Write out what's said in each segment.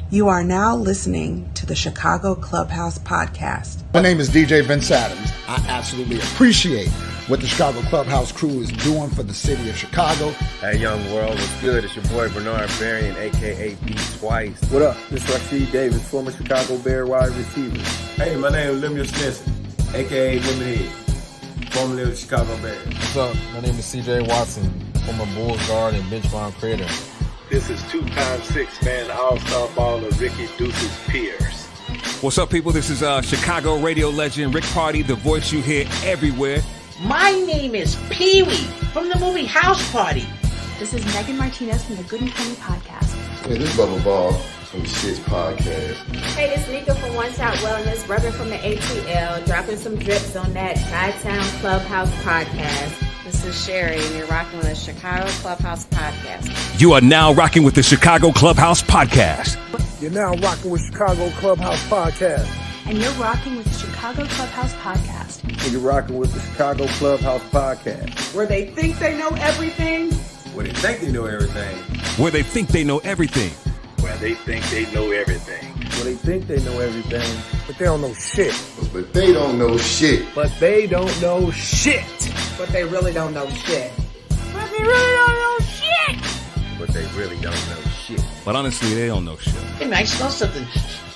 You are now listening to the Chicago Clubhouse podcast. My name is DJ Vince Adams. I absolutely appreciate what the Chicago Clubhouse crew is doing for the city of Chicago. Hey, young world, what's good? It's your boy Bernard Varian, a.k.a. B Twice. What up? This is Rasheed Davis, former Chicago Bear wide receiver. Hey, my name is Lemuel Stinson, a.k.a. Lemonhead, formerly of the Chicago Bears. What's up? My name is C.J. Watson, former Bulls guard and bench farm creator. This is 2x six-man all-star baller Ricky Deuces Pierce. What's up, people? This is Chicago radio legend Rick Party, the voice you hear everywhere. My name is Pee-wee from the movie House Party. This is Megan Martinez from the Good and Plenty podcast. Hey, this is Bubba Ball from the Shits podcast. Hey, this is Nika from One Shot Wellness, Reverend from the ATL, dropping some drips on that Chi-Town Clubhouse podcast. This is Sherry, and you're rocking with the Chicago Clubhouse podcast. You are now rocking with the Chicago Clubhouse podcast. You're now rocking with Chicago Clubhouse podcast. And you're rocking with the Chicago Clubhouse podcast. And you're rocking with the Chicago Clubhouse podcast. Where they think they know everything. Where they think they know everything. Where they think they know everything. Where they think they know everything. Where they think they know everything. But they don't know shit. But they don't know shit. But they don't know shit. But they really don't know shit. But they really don't know shit. But they really don't know shit. But honestly, they don't know shit. Hey, man, I smell something.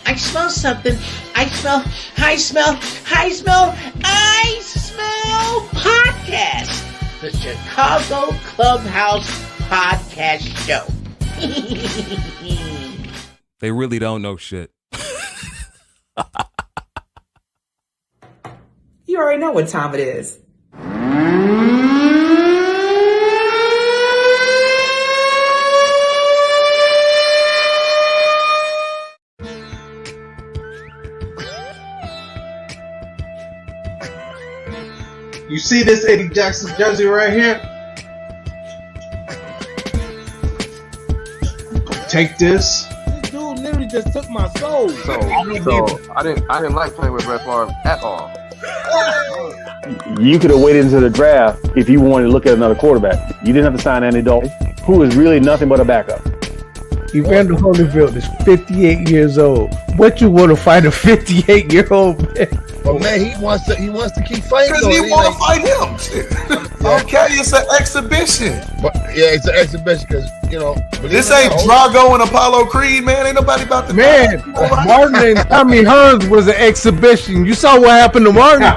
I smell podcast. The Chicago Clubhouse podcast show. They really don't know shit. You already know what time it is. You see this Eddie Jackson jersey right here? Take this. This dude literally just took my soul. So I didn't like playing with Brett Favre at all. You could have waited until the draft if you wanted to look at another quarterback. You didn't have to sign Andy Dalton, who is really nothing but a backup. Evander Holyfield is 58 years old. What you want to fight a 58-year-old man? But man, he wants to keep fighting. Because he want to fight him. Okay, it's an exhibition. But yeah, it's an exhibition because this ain't Drago and Apollo Creed, man. Ain't nobody about to. Man, Martin and Tommy Hearns was an exhibition. You saw what happened to Martin.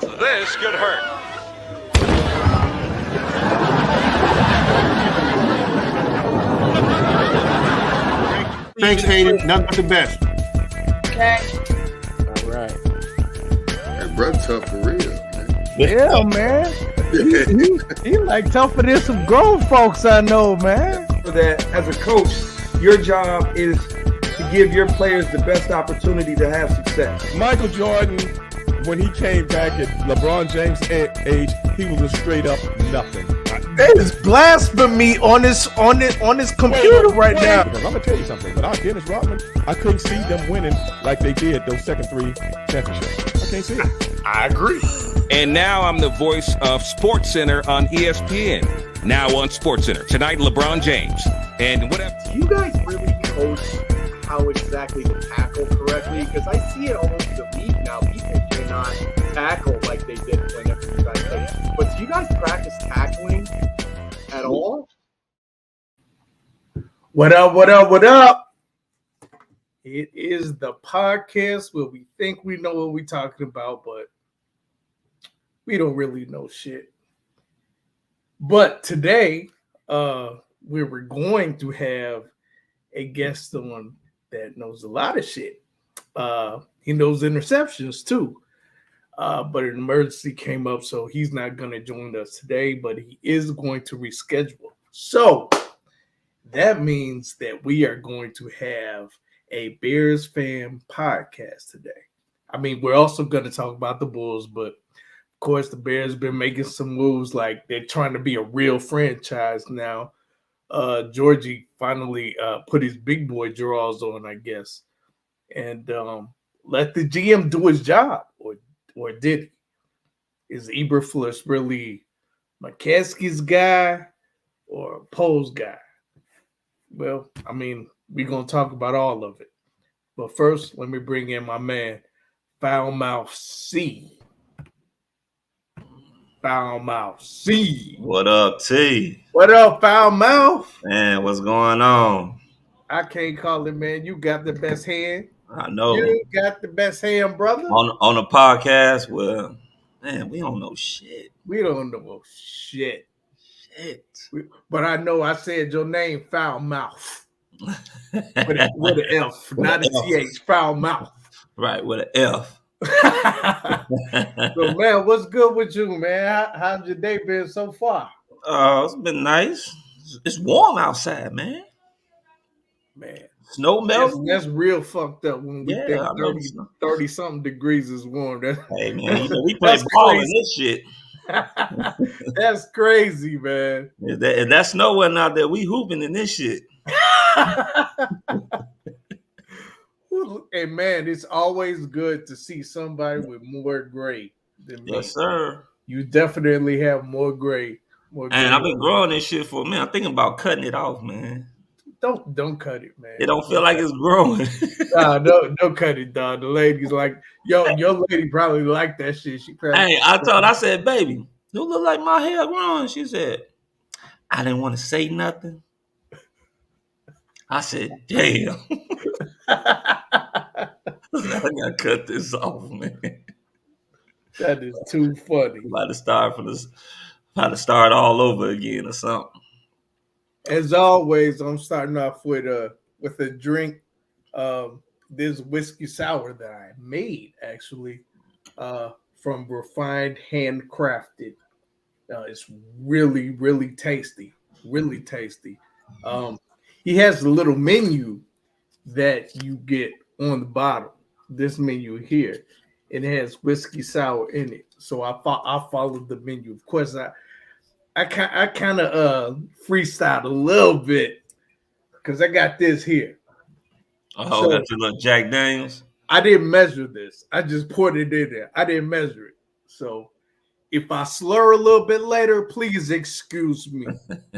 This could hurt. Thanks, Hayden. Nothing but the best. Okay. All right. That bro tough for real, man. Yeah, man. He like tougher than some grown folks I know, man. That as a coach, your job is to give your players the best opportunity to have success. Michael Jordan, when he came back at LeBron James' age, he was a straight up nothing. That is blasphemy on his computer right now. I'm gonna tell you something. Without Dennis Rodman, I couldn't see them winning like they did those second three championships. I can't see it. I agree. And now I'm the voice of SportsCenter on ESPN. Now on SportsCenter tonight, LeBron James and whatever. Do you guys really coach how exactly to tackle correctly? Because I see it all over the league now. People cannot tackle like they did whenever you guys played. But do you guys practice tackling at all? What up? It is the podcast where we think we know what we're talking about, but we don't really know shit. But today, we were going to have a guest on that knows a lot of shit. He knows interceptions too. But an emergency came up, so he's not going to join us today, but he is going to reschedule. So that means that we are going to have a Bears fan podcast today. I mean, we're also going to talk about the Bulls, but of course the Bears been making some moves like they're trying to be a real franchise now. Georgie finally put his big boy drawers on, I guess, and let the GM do his job, or did he? Is Eberflus really Mcaskey's guy or Poe's guy? Well, I mean, we're going to talk about all of it. But first, let me bring in my man, Foulmouth C. Foulmouth C. What up, T? What up, Foulmouth? Man, what's going on? I can't call it, man. You got the best hand. I know. You got the best hand, brother. On the podcast, well, man, we don't know shit. We don't know shit. But I know I said your name, Foulmouth. with an F, not a TH, Foulmouth. Right, with an F. So, man, what's good with you, man? How's your day been so far? It's been nice. It's warm outside, man. Man. Snow melting. That's real fucked up when we think 30-something degrees is warm. Hey, man, we play ball in this shit. That's crazy, man. If that snow wasn't out there, we hooping in this shit. Hey, man, it's always good to see somebody with more gray than me. Yes, sir. You definitely have more gray. And I've been growing this shit for a minute. I'm thinking about cutting it off, man. Don't cut it, man. It don't feel like it's growing. Nah, don't cut it, dog. The lady's like, your lady probably like that shit. I said, baby, you look like my hair growing. She said, I didn't want to say nothing. I said, damn. I gotta cut this off, man. That is too funny. About to start all over again or something. As always, I'm starting off with a drink. This whiskey sour that I made actually from Refined Handcrafted. It's really, really tasty. Really tasty. He has a little menu that you get on the bottom. This menu here, it has whiskey sour in it. So I followed the menu. Of course, I kind of freestyled a little bit because I got this here. Oh, that's your little Jack Daniels? I didn't measure this. I just poured it in there. I didn't measure it. So if I slur a little bit later, please excuse me.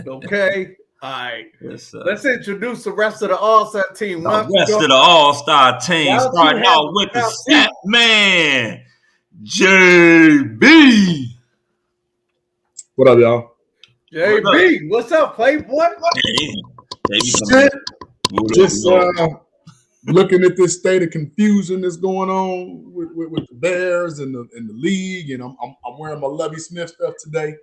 Okay? All right. Yes, let's introduce the rest of the All-Star team. The rest of the All-Star team, starting out with the Stat Man, JB. What up, y'all? JB, what's up, Playboy? Just looking at this state of confusion that's going on with the Bears and the league, and I'm wearing my Lovie Smith stuff today.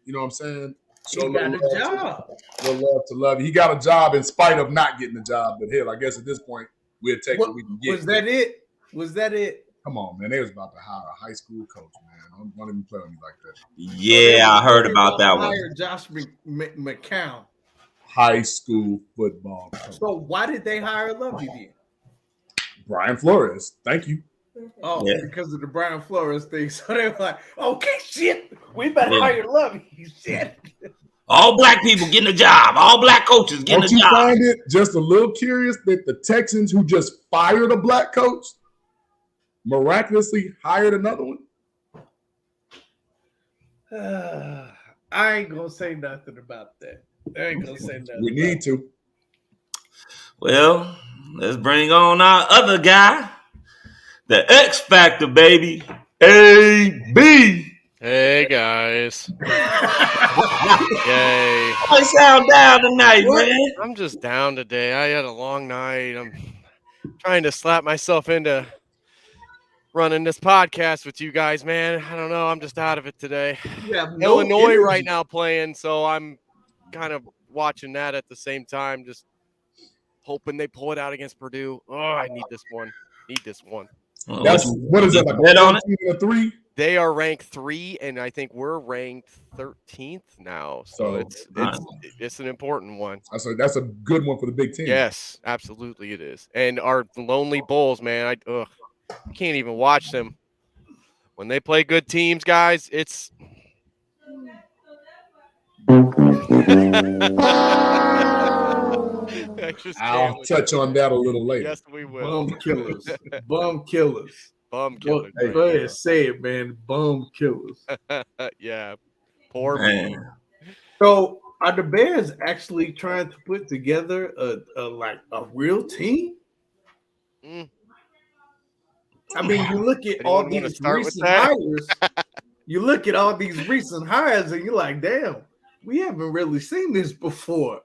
You know what I'm saying? He got a job. Love to Lovie. He got a job in spite of not getting a job. But hell, I guess at this point we'll take what we can get. Was that it? Come on, man. They was about to hire a high school coach, man. Don't even play with me like that. Yeah, I heard about that one. Hire Josh McCown. High school football coach. So why did they hire Lovie then? Brian Flores. Thank you. Oh, yeah. Because of the Brian Flores thing. So they were like, okay, shit, we better hire Lovie. Shit. All black people getting a job. All black coaches getting a job. Don't you find it just a little curious that the Texans, who just fired a black coach, miraculously hired another one? I ain't going to say nothing about that. I ain't going to say nothing. We need to. Well, let's bring on our other guy. The X Factor, baby. AB. Hey, guys. Yay. I sound down tonight, man. I'm just down today. I had a long night. I'm trying to slap myself into running this podcast with you guys, man. I don't know. I'm just out of it today. Illinois right now playing, so I'm kind of watching that at the same time, just hoping they pull it out against Purdue. Oh, I need this one. What is it, like a 14 or 3? They are ranked 3, and I think we're ranked 13th now. So it's an important one. That's a good one for the Big Ten. Yes, absolutely it is. And our lonely Bulls, man, I can't even watch them. When they play good teams, guys, it's I'll touch on that a little later. Yes, we will. Bum killers. Bum killers. Bum killers. Go ahead, say it, man. Bum killers. Yeah. Poor me. So are the Bears actually trying to put together a real team? I mean, you look at all Anyone wanna these start with recent that? hires. You look at all these recent hires, and you're like, damn, we haven't really seen this before.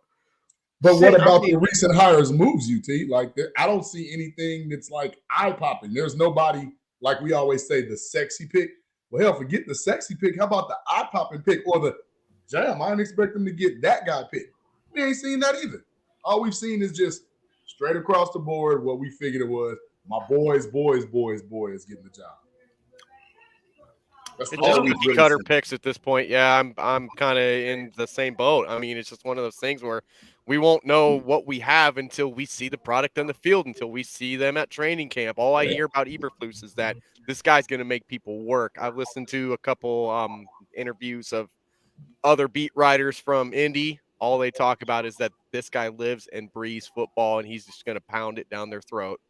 But what about the recent hires moves you, T? Like, I don't see anything that's like eye popping. There's nobody, like we always say, the sexy pick. Well, hell, forget the sexy pick. How about the eye popping pick or the damn? I didn't expect them to get that guy picked. We ain't seen that either. All we've seen is just straight across the board what we figured it was. My boys getting the job. That's it's just cookie cutter picks at this point. Yeah, I'm kind of in the same boat. I mean, it's just one of those things where we won't know what we have until we see the product on the field, until we see them at training camp. All I hear about Eberflus is that this guy's going to make people work. I've listened to a couple interviews of other beat writers from Indy. All they talk about is that this guy lives and breathes football, and he's just going to pound it down their throat.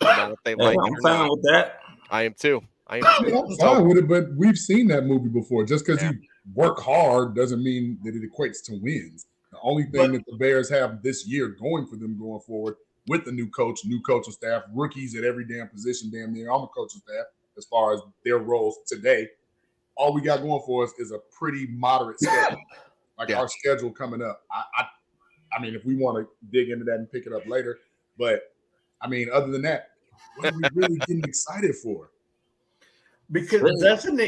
No matter if they like it I'm or fine not. with that. I am too. I'm fine with it, but we've seen that movie before. Just because you work hard doesn't mean that it equates to wins. The only thing that the Bears have this year going for them going forward with the new coaching staff, rookies at every damn position damn near on the coaching staff as far as their roles today, all we got going for us is a pretty moderate schedule. Our schedule coming up. I mean, if we want to dig into that and pick it up later, but I mean, other than that, what are we really getting excited for? Because doesn't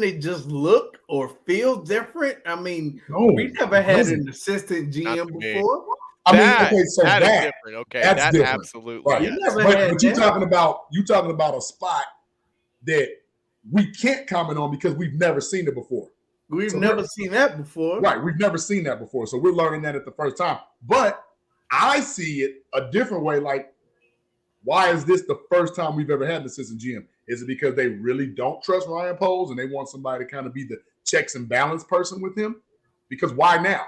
it just look or feel different? I mean, we never had an assistant GM before. I mean, okay, so that is different. Okay, that's different. Absolutely. Right. Yes. But you're talking about a spot that we can't comment on because we've never seen it before. We've never seen that before. Right. We've never seen that before. So we're learning that at the first time. But I see it a different way. Like, why is this the first time we've ever had an assistant GM? Is it because they really don't trust Ryan Poles and they want somebody to kind of be the checks and balance person with him? Because why now?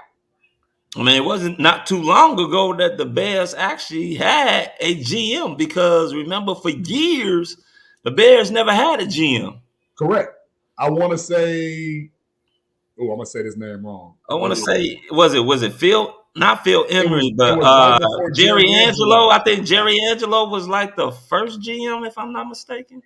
I mean, it wasn't not too long ago that the Bears actually had a GM because remember for years, the Bears never had a GM. Correct. I want to say, I'm going to say this name wrong. I want to say, was it Phil? Not Phil Emery, but Jerry Angelo. I think Jerry Angelo was like the first GM, if I'm not mistaken.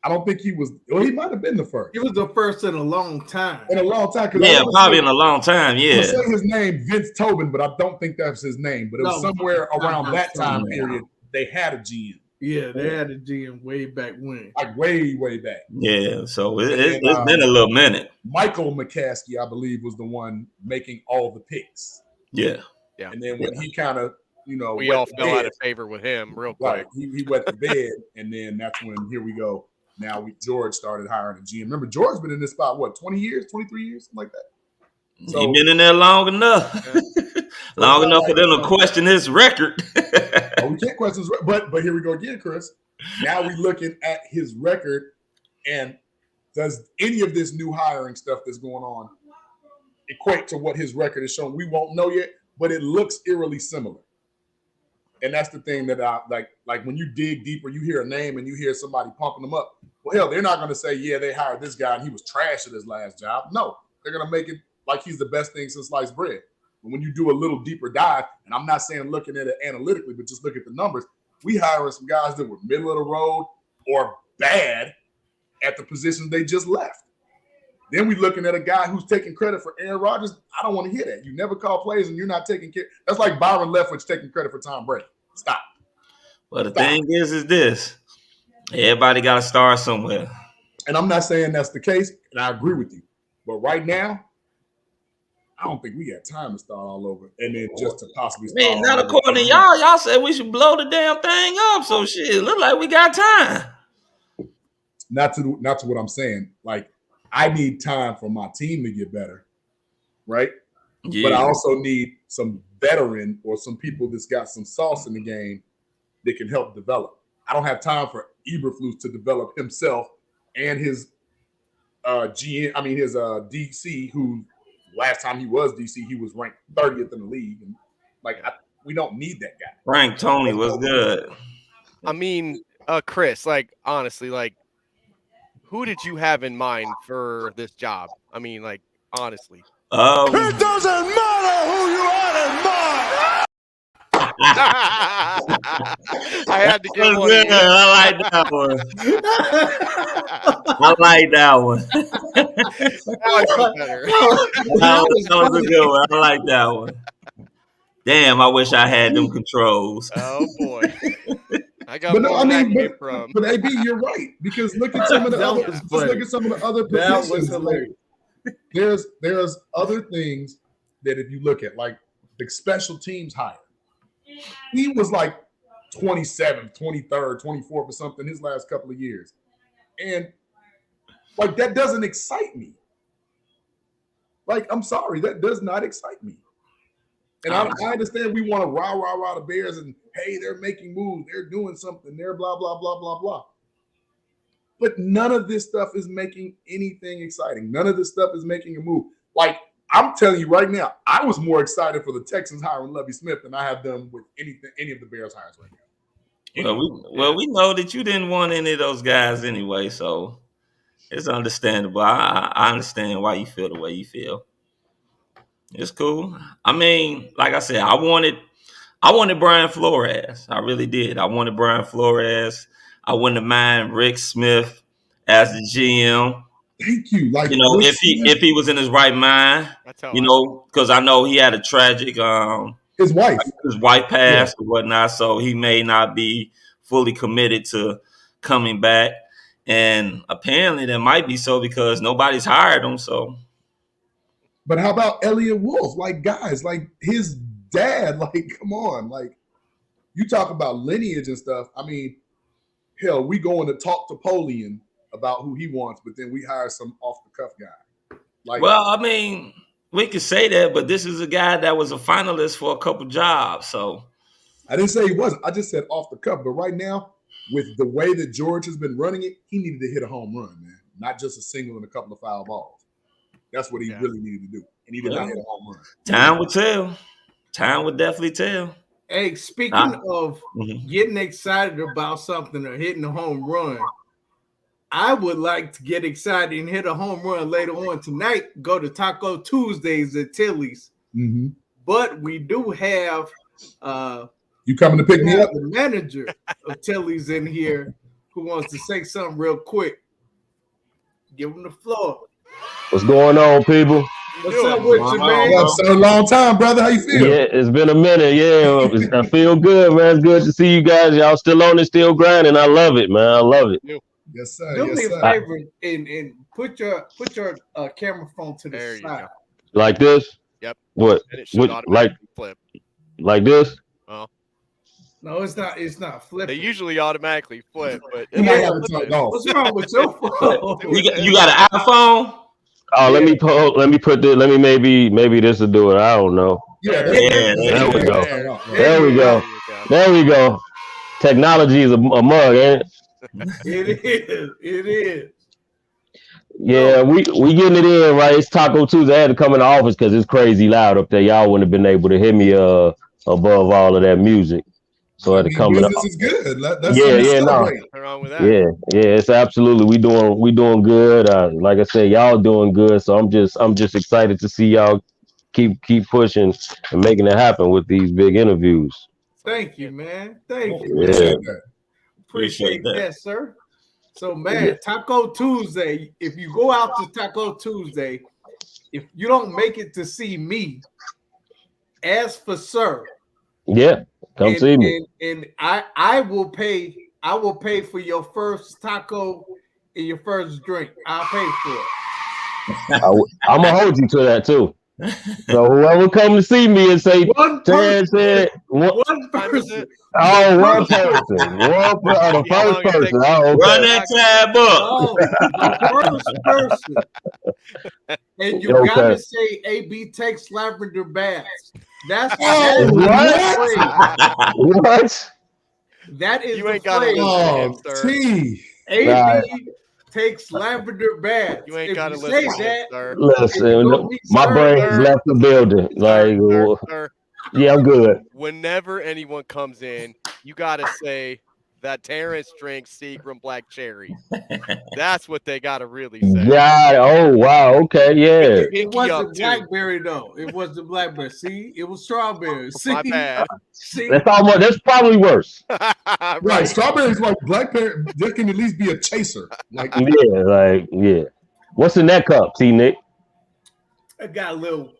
I don't think he was. Well, he might have been the first. He was the first in a long time. In a long time. Yeah, probably in a long time. Yeah. I say his name, Vince Tobin, but I don't think that's his name. But it was somewhere around that time period they had a GM. Yeah, they had a GM way back when. Like way back. Yeah, so it's been a little minute. Michael Mcaskey, I believe, was the one making all the picks. Yeah. And then when he kind of, we all fell out of favor with him real quick. Right. He wet the bed, and then that's when here we go. Now George started hiring a GM. Remember, George's been in this spot, 20 years, 23 years, something like that. So, he's been in there long enough. Long enough for them to question his record. We can't question his record. But here we go again, Chris. Now we're looking at his record, and does any of this new hiring stuff that's going on equate to what his record is showing? We won't know yet, but it looks eerily similar. And that's the thing that I like when you dig deeper, you hear a name and you hear somebody pumping them up. Well, hell, they're not going to say, yeah, they hired this guy and he was trash at his last job. No, they're going to make it like he's the best thing since sliced bread. But when you do a little deeper dive, and I'm not saying looking at it analytically, but just look at the numbers, we hiring some guys that were middle of the road or bad at the positions they just left. Then we looking at a guy who's taking credit for Aaron Rodgers. I don't want to hear that. You never call plays and you're not taking care. That's like Byron Leftwich taking credit for Tom Brady. Stop. Well, the thing is this. Everybody got to start somewhere. And I'm not saying that's the case, and I agree with you. But right now, I don't think we got time to start all over. And then just to possibly start. Man, not according to y'all. Y'all said we should blow the damn thing up. So shit, look like we got time. Not to what I'm saying. Like, I need time for my team to get better, right? Yeah. But I also need some veteran or some people that's got some sauce in the game that can help develop. I don't have time for Eberflus to develop himself and his his DC, who last time he was DC, he was ranked 30th in the league. And we don't need that guy. Frank Tony was good. I mean, Chris, honestly, who did you have in mind for this job? I mean, honestly. It doesn't matter who you are anymore. I had to get one. I like that one. I like that one. Now I feel better. That was a good one. I like that one. Damn, I wish I had them controls. Oh boy. I got But no, more I where mean, that came from. but AB, you're right, because look at some of the That other. was Just funny. look at some of the other That was positions. hilarious. There's other things that if you look at, like the special teams hire, he was like 27th, 23rd, 24th or something his last couple of years, and like that doesn't excite me. Like, I'm sorry, that does not excite me. And I understand we want to rah the Bears and hey, they're making moves, they're doing something, they're blah blah blah blah blah. But none of this stuff is making anything exciting. None of this stuff is making a move. Like, I'm telling you right now, I was more excited for the Texans hiring Lovie Smith than I have done with any of the Bears hires right now. Well, we know that you didn't want any of those guys anyway, so it's understandable. I understand why you feel the way you feel. It's cool. I mean, like I said, I wanted Brian Flores. I really did. I wanted Brian Flores. I wouldn't mind Rick Smith as the GM. Thank you. Like, if he was in his right mind, because I know he had a tragic his wife passed or whatnot, so he may not be fully committed to coming back. And apparently that might be so because nobody's hired him. So, but how about Elliot Wolf? Like, guys, like his dad, like, come on, like you talk about lineage and stuff. I mean, hell, we going to talk to Polian about who he wants, but then we hire some off the cuff guy. Like, well, I mean, we could say that, but this is a guy that was a finalist for a couple jobs. So I didn't say he wasn't. I just said off the cuff. But right now, with the way that George has been running it, he needed to hit a home run, man. Not just a single and a couple of foul balls. That's what he really needed to do. And he did not hit a home run. Time will tell. Time would definitely tell. Hey, speaking of getting excited about something or hitting a home run, I would like to get excited and hit a home run later on tonight. Go to Taco Tuesdays at Tilly's. Mm-hmm. But we do have you coming to pick me up? The manager of Tilly's in here who wants to say something real quick. Give him the floor. What's going on, people? What's up with you, man? It's been a long time, brother. How you feel? Yeah, it's been a minute. Yeah, I feel good, man. It's good to see you guys. Y'all still on it, still grinding. I love it, man. I love it. Yes, sir. Do me a favor and put your camera phone to the side. Like this? Yep. What? Like flip? Like this? Well, no, it's not. It's not flipping. They usually automatically flip, but what's wrong with your phone? You got an iPhone? Oh, let me put this. Maybe this will do it. I don't know. Yeah. There we go. There we go. Technology is a mug, ain't it? It is. Yeah, we getting it in, right? It's Taco Tuesday. I had to come in the office because it's crazy loud up there. Y'all wouldn't have been able to hear me above all of that music. So I had to come in. Business is good. That's no. Nothing wrong with that. Yeah, it's absolutely. We doing good. Like I said, y'all doing good. So I'm just excited to see y'all keep pushing and making it happen with these big interviews. Thank you, man. Thank you. Yeah. Appreciate that, sir. So, man, Taco Tuesday. If you go out to Taco Tuesday, if you don't make it to see me, ask for sir. Yeah, come see me. And I will pay. I will pay for your first taco and your first drink. I'll pay for it. I'm gonna hold you to that too. So whoever come to see me and say, one person. One person. The first person. Run that tab up. The first person. And you gotta say AB takes lavender baths. That's what? That is you ain't got to listen, AB takes lavender baths. You ain't got to listen to that. Listen, my brain has left the building. Sir. Yeah, I'm good. Whenever anyone comes in, you got to say, that Terrence drinks Seagram Black Cherry. That's what they got to really say. God, oh wow, okay, yeah. It wasn't blackberry though. It wasn't blackberry. See, it was strawberry. See, my bad. See, That's probably worse. Right, strawberries like blackberry. There can at least be a chaser. Like yeah. What's in that cup, T Nick? I got a little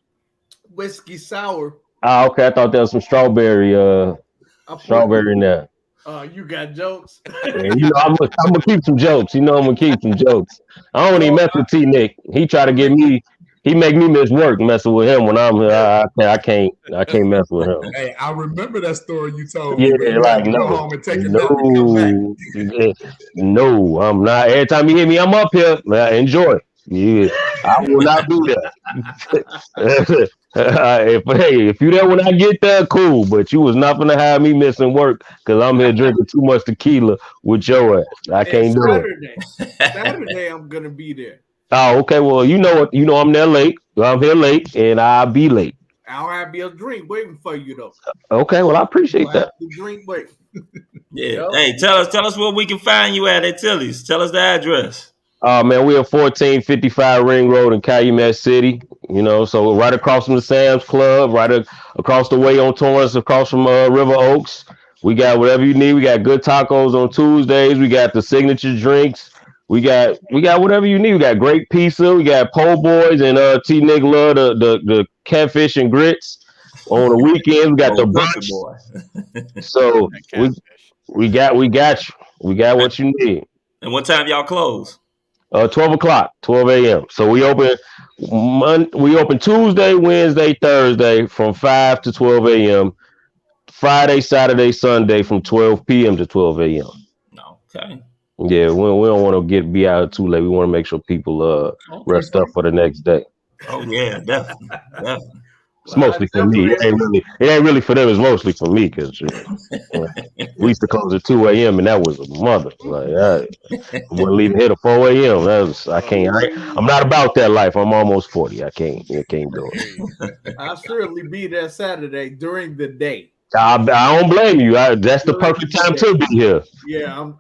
whiskey sour. Ah, okay. I thought there was some strawberry in there. You got jokes. Yeah, I'm gonna keep some jokes. I'm gonna keep some jokes. I don't even mess with T Nick. He try to get me. He make me miss work messing with him when I'm here. I can't mess with him. Hey, I remember that story you told Yeah, me. like go no, home and take a nap and come back. no, I'm not. Every time you hear me, I'm up here. Enjoy. Yeah, I will not do that. If you there when I get there, cool. But you was not gonna have me missing work because I'm here drinking too much tequila with your ass. I can't do it. Saturday, I'm gonna be there. Oh, okay. Well, you know what? I'm there late. I'm here late, and I'll be late. I'll have your drink waiting for you though. Okay. Well, I appreciate that. The drink waiting. Yeah. Yep. Hey, tell us where we can find you at Tilly's. Tell us the address. Man, we're at 1455 Ring Road in Calumet City. So right across from the Sam's Club, right across the way on Torrance, across from River Oaks. We got whatever you need. We got good tacos on Tuesdays. We got the signature drinks. We got whatever you need. We got great pizza. We got po' boys and T Nick love the catfish and grits. On the weekends, we got the brunch. So we got you. We got what you need. And what time y'all close? 12 o'clock, 12 a.m. So we open Tuesday, Wednesday, Thursday from 5 to 12 a.m. Friday, Saturday, Sunday from 12 p.m. to 12 a.m. Okay. Yeah, we don't want to be out too late. We want to make sure people rest up for the next day. Oh yeah, definitely. It's mostly for me. It ain't really for them. It's mostly for me because we used to close at 2 a.m. and that was a mother. Like I wasn't leaving here at 4 a.m. I can't. I'm not about that life. I'm almost 40. I can't do it. I'll surely be there Saturday during the day. I don't blame you. That's the perfect time to be here. Yeah,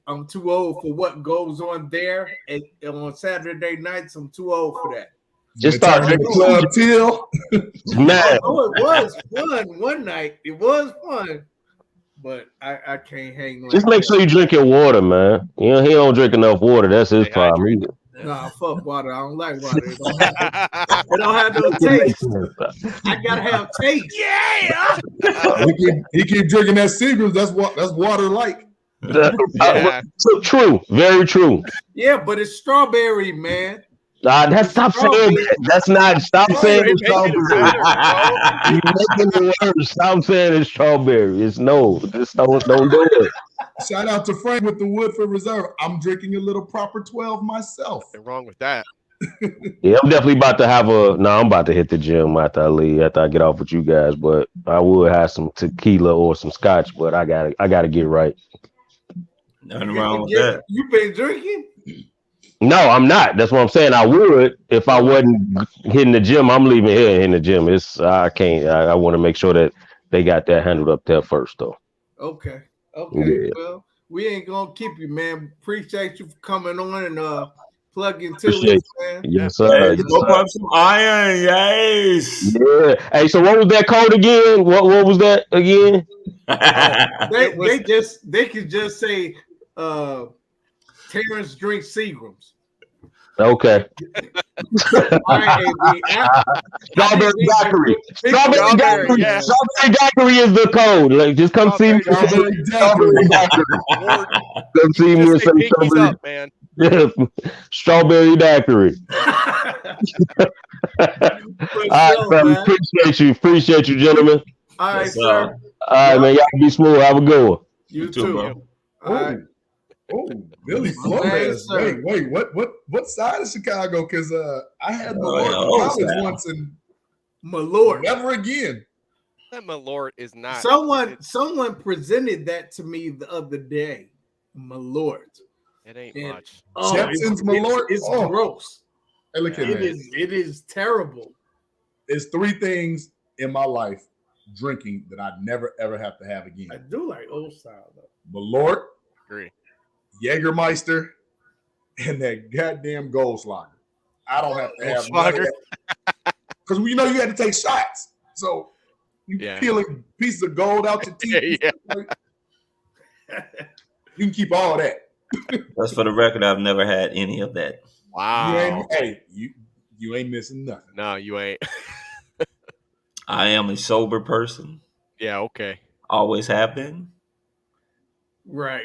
I'm too old for what goes on there. And on Saturday nights, I'm too old for that. Just start drinking club till. Man. Oh, it was fun one night. It was fun, but I can't hang on. Just make sure you drinking water, man. He don't drink enough water. That's his problem. Nah, fuck water. I don't like water. It don't have no taste. I gotta have taste. Yeah. He keep drinking that Seagrams. That's water like. True. Very true. Yeah, but it's strawberry, man. Stop saying that. That's not. Stop saying it's strawberry. You're making it worse. Stop saying it's strawberry. It's no. Just don't do it. Shout out to Frank with the Woodford Reserve. I'm drinking a little proper 12 myself. Nothing wrong with that. Yeah, I'm definitely about to have I'm about to hit the gym after I leave, after I get off with you guys. But I would have some tequila or some scotch. But I gotta get right. Nothing wrong with that. You been drinking? No, I'm not. That's what I'm saying. I would if I wasn't hitting the gym. I'm leaving here in the gym. I can't. I want to make sure that they got that handled up there first, though. Okay. Yeah. Well, we ain't gonna keep you, man. Appreciate you for coming on and plugging to this, man. Yes, sir. Hey, go pump some iron, yes. Yeah. Hey, so what was that code again? What was that again? They could just say Terrence drinks Seagrams. Okay. Strawberry daiquiri. Strawberry daiquiri. Yeah. Strawberry daiquiri is the code. Like, just come see me. Strawberry daiquiri. Come see me and say strawberry. Up, man. Yeah. Strawberry daiquiri. All right, appreciate you, gentlemen. All right, sir. All right, man. Y'all be smooth. Have a good one. You too, bro. All right. Oh, Billy Flores. Wait, what side of Chicago? Because I had Malort in college once and Malort. Never again. That Malort is not. Someone presented that to me the other day. Malort. It ain't much. Jetson's Malort. It's gross. Hey, look at it is terrible. There's three things in my life drinking that I'd never ever have to have again. I do like old style though. Malort, Agree. Jägermeister, and that goddamn Goldschlager. I don't have to have none of Goldschlager. that. Because you had to take shots. So you peeling pieces of gold out your teeth. You can keep all that. Just for the record, I've never had any of that. Wow. You ain't missing nothing. No, you ain't. I am a sober person. Yeah, okay. Always have been. Right.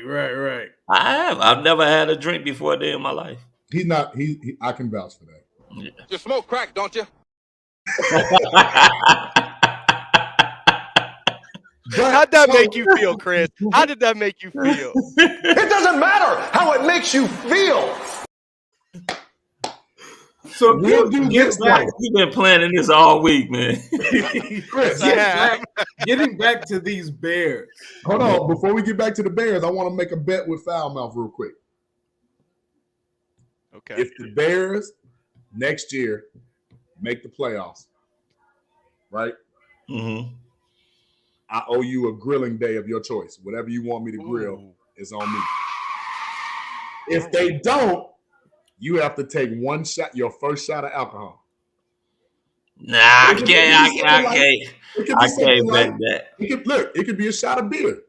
I have. I've never had a drink before a day in my life. He's not. I can vouch for that. Yeah. You smoke crack, don't you? How'd that make you feel, Chris? How did that make you feel? It doesn't matter how it makes you feel. So get back. You've been planning this all week, man. Chris, getting back to these Bears. Hold on. Before we get back to the Bears, I want to make a bet with Foulmouth real quick. Okay. If the Bears next year make the playoffs, right? Mm-hmm. I owe you a grilling day of your choice. Whatever you want me to grill is on me. If they don't, you have to take one shot, your first shot of alcohol. Nah, I can't bet that. It could be a shot of beer.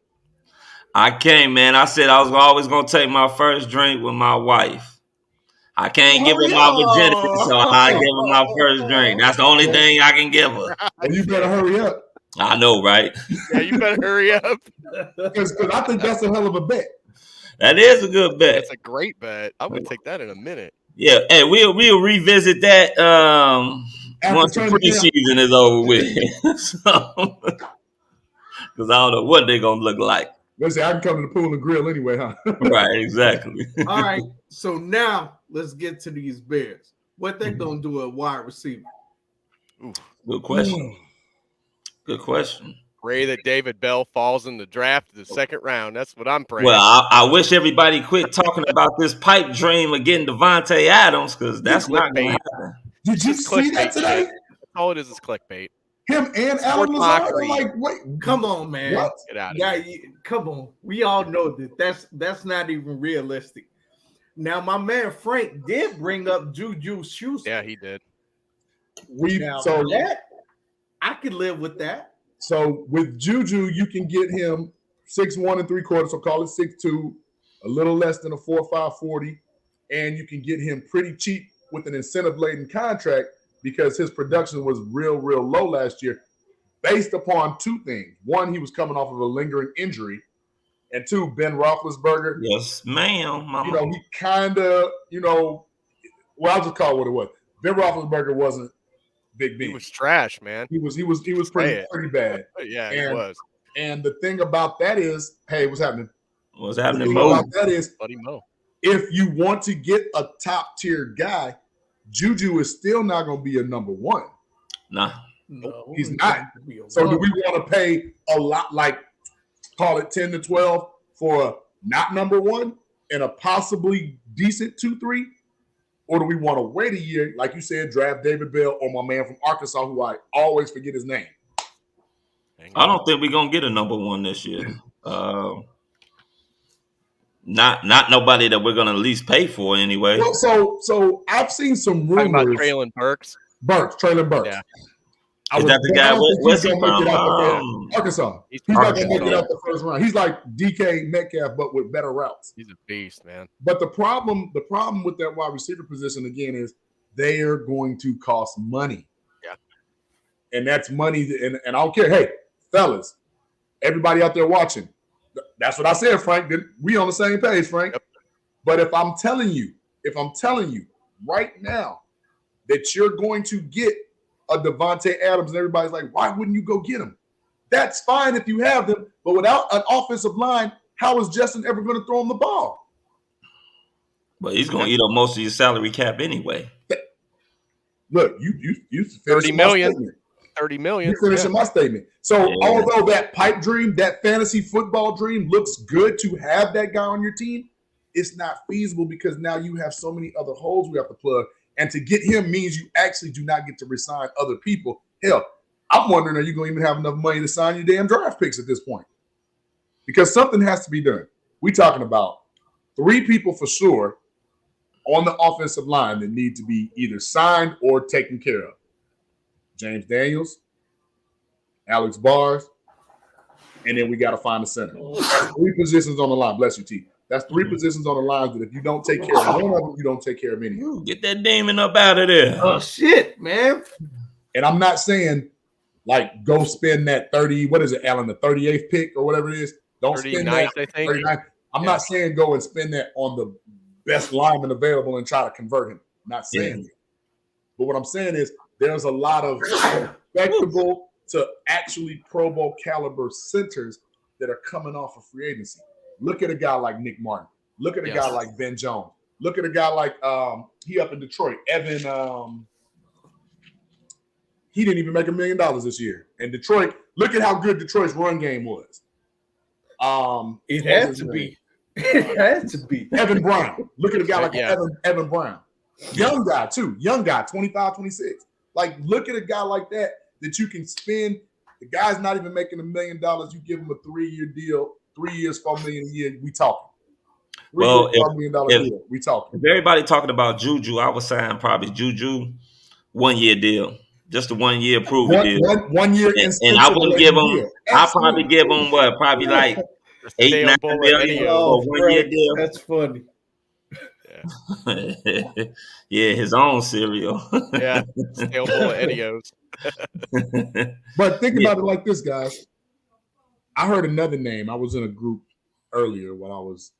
I can't, man. I said I was always going to take my first drink with my wife. I can't give her my virginity, so I give her my first drink. That's the only thing I can give her. Well, you better hurry up. I know, right? Yeah, you better hurry up. Because I think that's a hell of a bet. That is a good bet. That's a great bet. I would take that in a minute. Yeah, hey, we'll revisit that once the preseason is over with. Because I don't know what they're gonna look like. Let's say I can come to the pool and grill anyway, huh? Right, exactly. All right, so now let's get to these Bears. What they gonna do at wide receiver? Good question. Good question. Pray that David Bell falls in the draft in the second round. That's what I'm praying. Well, I wish everybody quit talking about this pipe dream of getting Devontae Adams, because that's not going to happen. Did you see that today? All it is clickbait. Him and Alan Lazard are like, wait, come on, man. What? Get out of here. Come on. We all know that that's not even realistic. Now, my man Frank did bring up Juju Schuster. Yeah, he did. I could live with that. So with Juju, you can get him 6'1 3/4, so call it 6'2, a little less than a 4.5 40, and you can get him pretty cheap with an incentive-laden contract because his production was real low last year, based upon two things. One, he was coming off of a lingering injury, and two, Ben Roethlisberger. Yes, ma'am. Mama. He kind of, well, I'll just call it what it was. Ben Roethlisberger wasn't Big B. He was trash, man. He was pretty bad. Yeah, he was. And the thing about that is, hey, what's happening? What's happening, the thing Mo? about that is, Buddy Mo. If you want to get a top tier guy, Juju is still not going to be a number one. Nah, no, he's not. So do we want to pay a lot, like call it 10 to 12 for not number one and a possibly decent 2-3? Or do we want to wait a year, like you said, draft David Bell or my man from Arkansas, who I always forget his name? I don't think we're gonna get a number one this year. Not nobody that we're gonna at least pay for anyway. Well, so I've seen some rumors about Traylon Burks. Traylon Burks. Yeah. Is that the guy? Where's he from? Arkansas. He's not going to make it out the first round. He's like DK Metcalf, but with better routes. He's a beast, man. But the problem with that wide receiver position again is they are going to cost money. Yeah, and that's money. And I don't care. Hey, fellas, everybody out there watching, that's what I said, Frank. We on the same page, Frank. Yep. But if I'm telling you right now that you're going to get a Devontae Adams, and everybody's like, why wouldn't you go get him? That's fine if you have them, but without an offensive line, how is Justin ever going to throw him the ball? But he's going to eat up most of your salary cap anyway. Look, you 30 million. 30 million. You're finishing my statement. So although that pipe dream, that fantasy football dream looks good to have that guy on your team, it's not feasible because now you have so many other holes we have to plug. And to get him means you actually do not get to resign other people. Hell, I'm wondering, are you going to even have enough money to sign your damn draft picks at this point? Because something has to be done. We talking about 3 people for sure on the offensive line that need to be either signed or taken care of. James Daniels, Alex Bars, and then we got to find a center. That's 3 positions on the line. Bless you, T. That's 3 positions on the line that if you don't take care of one of them, you don't take care of any of them. Get that demon up out of there. Oh, shit, man. And I'm not saying, like, go spend that 30, what is it, Alan, the 38th pick or whatever it is? Don't spend that. I think. 39th. I'm not saying go and spend that on the best lineman available and try to convert him. I'm not saying that. But what I'm saying is there's a lot of respectable to actually Pro Bowl caliber centers that are coming off of free agency. Look at a guy like Nick Martin. Look at a guy like Ben Jones. Look at a guy like he up in Detroit, Evan. He didn't even make $1 million this year. And Detroit, look at how good Detroit's run game was. It had to be. It had to be. Evan Brown. Look at a guy like Evan Brown. Young guy, too. Young guy, 25, 26. Like, look at a guy like that you can spend. The guy's not even making $1 million. You give him a 3-year deal, 3 years, $4 million a year. We talking. Well, $4 million deal. We talking. If everybody talking about Juju, I would sign probably Juju 1-year deal. Just a 1-year proven deal. 1 year, and I wouldn't give him. I'll probably give him what? Probably like $8-9 million for a 1-year deal. That's funny. Yeah, his own cereal. Yeah, stale bowl of Edios. But think about it like this, guys. I heard another name. I was in a group earlier when I was,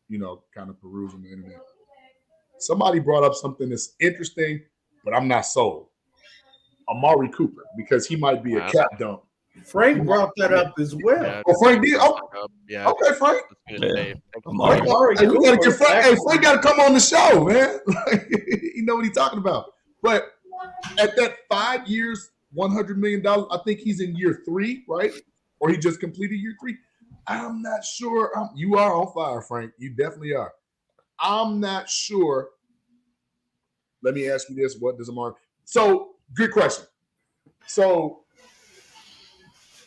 kind of perusing the internet. Somebody brought up something that's interesting, but I'm not sold. Amari Cooper, because he might be a cap dump. Frank brought that up as well. Yeah, Frank did? Oh, yeah. Okay, Frank. Yeah. We gotta get Frank. Hey, Frank got to come on the show, man. You know what he's talking about. But at that 5 years, $100 million, I think he's in year 3, right? Or he just completed year 3. I'm not sure. You are on fire, Frank. You definitely are. I'm not sure. Let me ask you this. What does Amari? So, good question. So,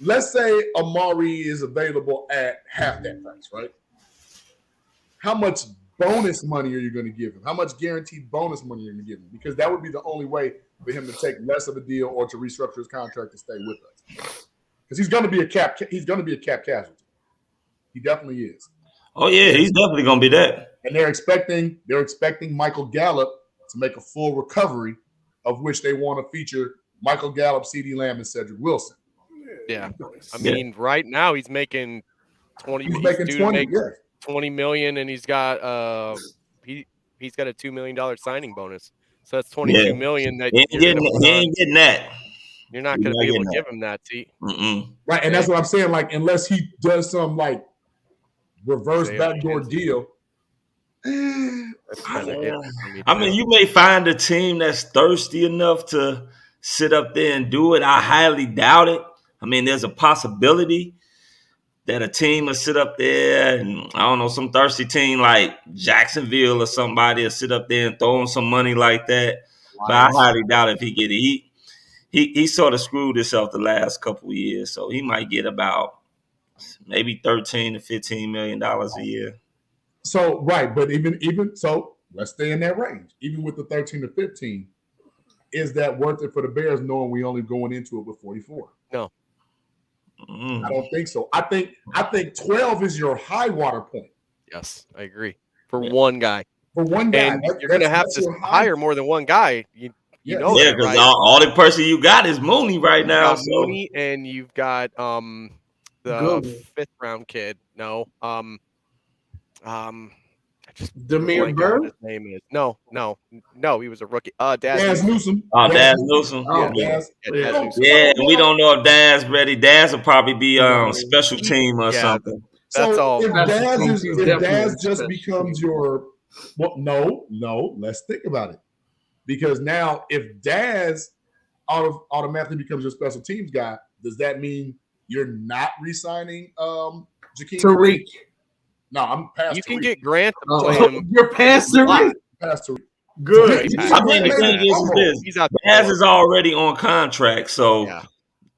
let's say Amari is available at half that price, right? How much bonus money are you going to give him? How much guaranteed bonus money are you going to give him? Because that would be the only way for him to take less of a deal or to restructure his contract to stay with us. Because he's going to be a cap casualty. He definitely is. Oh yeah, he's definitely going to be that. And they're expecting Michael Gallup to make a full recovery, of which they want to feature Michael Gallup, CeeDee Lamb, and Cedric Wilson. Yeah, I mean, right now he's making 20. He's making 20. Yeah. 20 million, and he's got he's got a $2 million signing bonus. So that's 22 million that he ain't getting that. You're not going to be able to give him that, T. Right, and that's what I'm saying. Like, unless he does some like reverse backdoor deal. I mean, you may find a team that's thirsty enough to sit up there and do it. I highly doubt it. I mean, there's a possibility that a team will sit up there and, I don't know, some thirsty team like Jacksonville or somebody will sit up there and throw him some money like that. Wow. But I highly doubt if he get it. He sort of screwed himself the last couple of years, so he might get about maybe $13 to $15 million a year. So, right, but even so, let's stay in that range. Even with the 13 to 15, is that worth it for the Bears knowing we only going into it with 44? No. I don't think so. I think 12 is your high water point. Yes, I agree. For one guy. For one guy. And you're going to have to hire more than one guy. You know that, because all the person you got is Mooney right now. Mooney, and you've got the 5th round kid. No. Demir Bird? His name is no. He was a rookie. Daz Newsome. Oh, Daz Newsome. Yeah, we don't know if Daz ready. Daz will probably be special team or something. That's all. If Daz just becomes your no, let's think about it. Because now if Daz automatically becomes your special teams guy, does that mean you're not re-signing Jakeem Tariq? No, I'm past. You can get Grant to play him. You're past Tariq. Past Tariq. Good. I mean, the thing is this: Daz is already on contract, so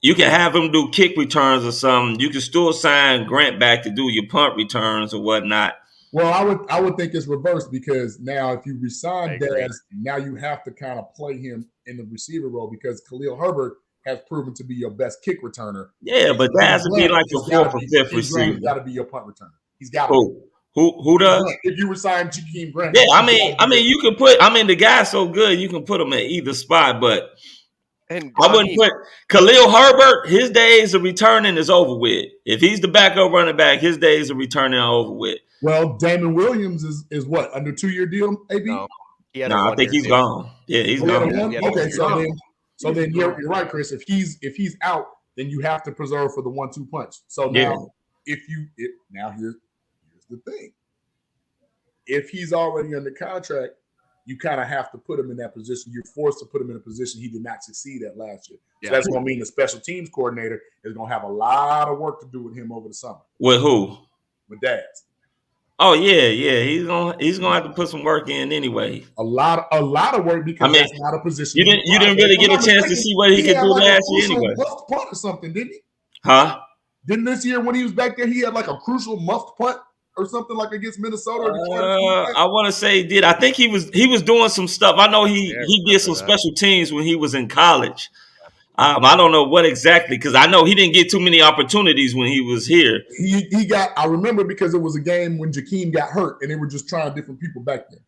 you can have him do kick returns or something. You can still sign Grant back to do your punt returns or whatnot. Well, I would think it's reversed because now if you resign Daz, now you have to kind of play him in the receiver role because Khalil Herbert has proven to be your best kick returner. Yeah, but that has to be like your fourth or fifth receiver. He's got to be your punt returner. He's got to. Who does? If you resign Jakeem Grant. Yeah, I mean, you can put. I mean, the guy's so good, you can put him at either spot. But I wouldn't put Khalil Herbert. His days of returning is over with. If he's the backup running back, his days of returning are over with. Well, Damon Williams is what, under 2-year deal, AB? No, I think he's gone. Yeah, he's gone. Okay, so then you're right, Chris. If he's out, then you have to preserve for the 1-2 punch. So now here's the thing. If he's already under contract, you kind of have to put him in that position. You're forced to put him in a position he did not succeed at last year. So that's going to mean the special teams coordinator is going to have a lot of work to do with him over the summer. With who? With Daz. Oh yeah. He's gonna have to put some work in anyway. A lot of work because that's not a position. You didn't really get a chance to see what he could do last year anyway. Muffed punt or something, didn't he? Huh? Didn't this year when he was back there, he had like a crucial muffed punt or something like against Minnesota? I want to say he did. I think he was doing some stuff. I know he did some special teams when he was in college. I don't know what exactly, because I know he didn't get too many opportunities when he was here. He got, I remember because it was a game when Jakeem got hurt and they were just trying different people back there.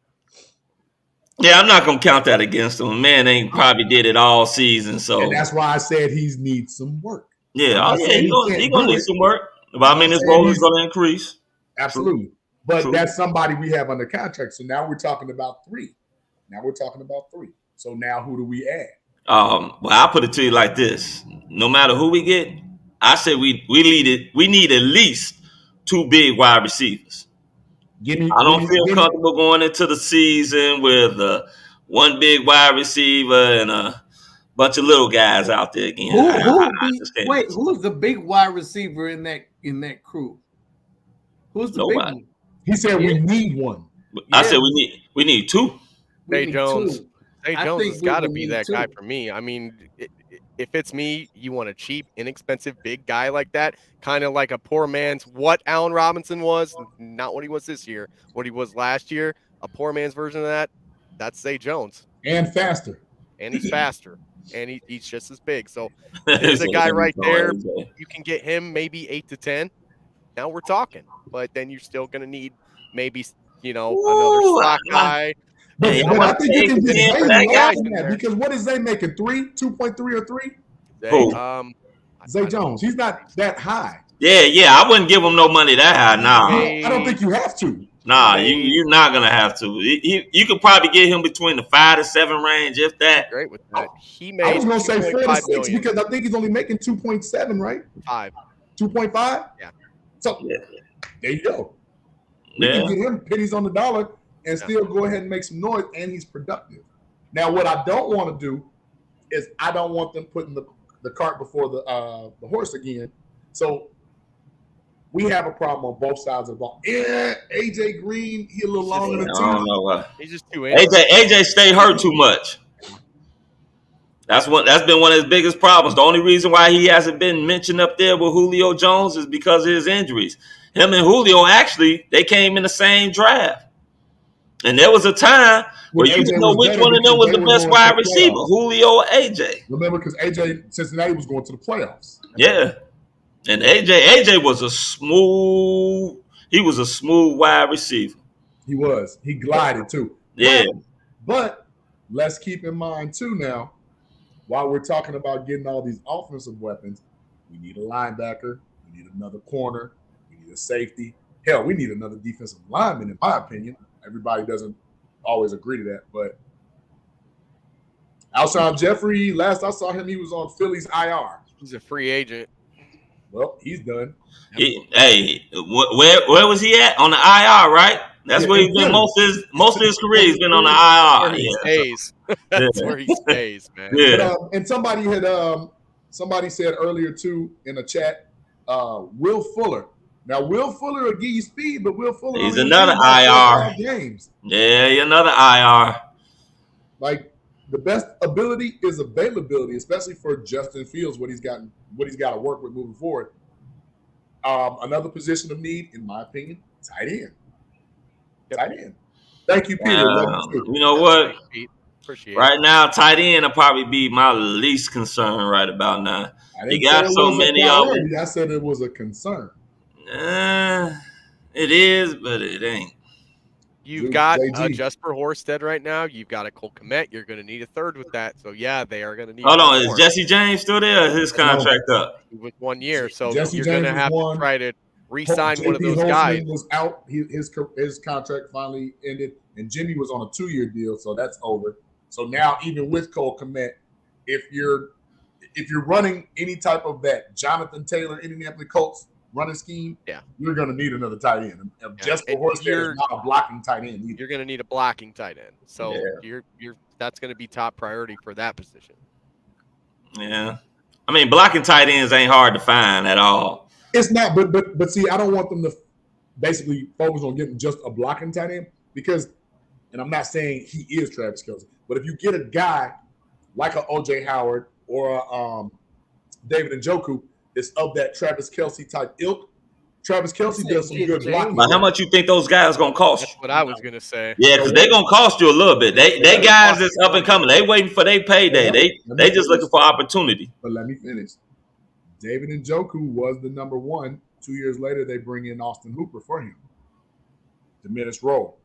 Yeah, I'm not going to count that against him. Man ain't probably did it all season. So and that's why I said he needs some work. Yeah, he's going to need some work. But I mean, his role is going to increase. Absolutely. But that's somebody we have under contract. So now we're talking about 3. So now who do we add? Well, I'll put it to you like this. No matter who we get, I say we need at least 2 big wide receivers. I don't feel comfortable going into the season with one big wide receiver and a bunch of little guys out there again. Who's the big wide receiver in that crew? Who's the big one? He said we need one. I said we need 2. Zay Jones. Zay Jones has got to be that guy for me. I mean, if it's me, you want a cheap, inexpensive, big guy like that, kind of like a poor man's what Allen Robinson was, not what he was this year, what he was last year, a poor man's version of that. That's Zay Jones. And faster. And he's faster. And he's just as big. So there's a guy right there. You can get him maybe 8 to 10. Now we're talking. But then you're still going to need maybe, another slot guy. But I think you can get Zay because what is Zay making? 2.3 or 3? Zay Jones. He's not that high. Yeah. I wouldn't give him no money that high. Nah. I don't think you have to. Nah, you're not gonna have to. You could probably get him between the 5 to 7 range, if that. Great with that. He made. I was gonna say 4 to 6 because I think he's only making 2.7, right? 5. 2.5. Yeah. So there you go. We can get him pennies on the dollar and still go ahead and make some noise, and he's productive. Now, what I don't want to do is I don't want them putting the cart before the horse again. So we have a problem on both sides of the ball. Yeah, AJ Green, he a little long in the tooth. I don't know why. He's just too AJ stay hurt too much. That's been one of his biggest problems. The only reason why he hasn't been mentioned up there with Julio Jones is because of his injuries. Him and Julio, actually, they came in the same draft. And there was a time where you didn't know which one of them was the best wide receiver, Julio or AJ. Remember, because AJ, Cincinnati was going to the playoffs. Yeah. And AJ was a smooth wide receiver. He was. He glided too. Yeah. But let's keep in mind too now, while we're talking about getting all these offensive weapons, we need a linebacker, we need another corner, we need a safety. Hell, we need another defensive lineman, in my opinion. Everybody doesn't always agree to that, but Alshon Jeffrey, last I saw him, he was on Philly's IR. He's a free agent. Well, he's done. Where was he at? On the IR, right? That's where he's been most of his career. He's been on the IR. He stays. That's where he stays, man. Yeah. But, and somebody said earlier too in the chat, Will Fuller. Now, Will Fuller will give you speed, but Will Fuller he's another IR. Games. Yeah, another IR. Like, The best ability is availability, especially for Justin Fields, what he's got to work with moving forward. Another position of need, in my opinion, tight end. Tight end. Thank you, Peter. You know what? Appreciate right now, tight end will probably be my least concern right about now. I You didn't got say it so was many a of them. priority. I said it was a concern. It is, but it ain't. You've got Jesper Horsted right now. You've got a Cole Kmet. You're going to need a third with that. So, yeah, they are going to need Hold on. more. Is Jesse James still there? His contract up? With 1 year. So, Jesse you're James going to have to try to re-sign one of those guys. Was out. His contract finally ended, and Jimmy was on a 2-year deal, so that's over. So now, even with Cole Kmet, if you're running any type of that Jonathan Taylor Indianapolis Colts running scheme, you're going to need another tight end. Jesper Horsted is not a blocking tight end either. You're going to need a blocking tight end. So you're that's going to be top priority for that position. Yeah, I mean, blocking tight ends ain't hard to find at all. It's not, but see, I don't want them to basically focus on getting just a blocking tight end because, and I'm not saying he is Travis Kelce, but if you get a guy like a O.J. Howard or a David Njoku that's of that Travis Kelce type ilk, Travis Kelce does some good blocking. But how much you think those guys gonna cost you? That's what I was gonna say. Yeah, because they're gonna cost you a little bit. They guys that's up and coming. They waiting for their payday. They just looking for opportunity. But let me finish. David Njoku was the number 1. 2 years later, they bring in Austin Hooper for him. Diminished role.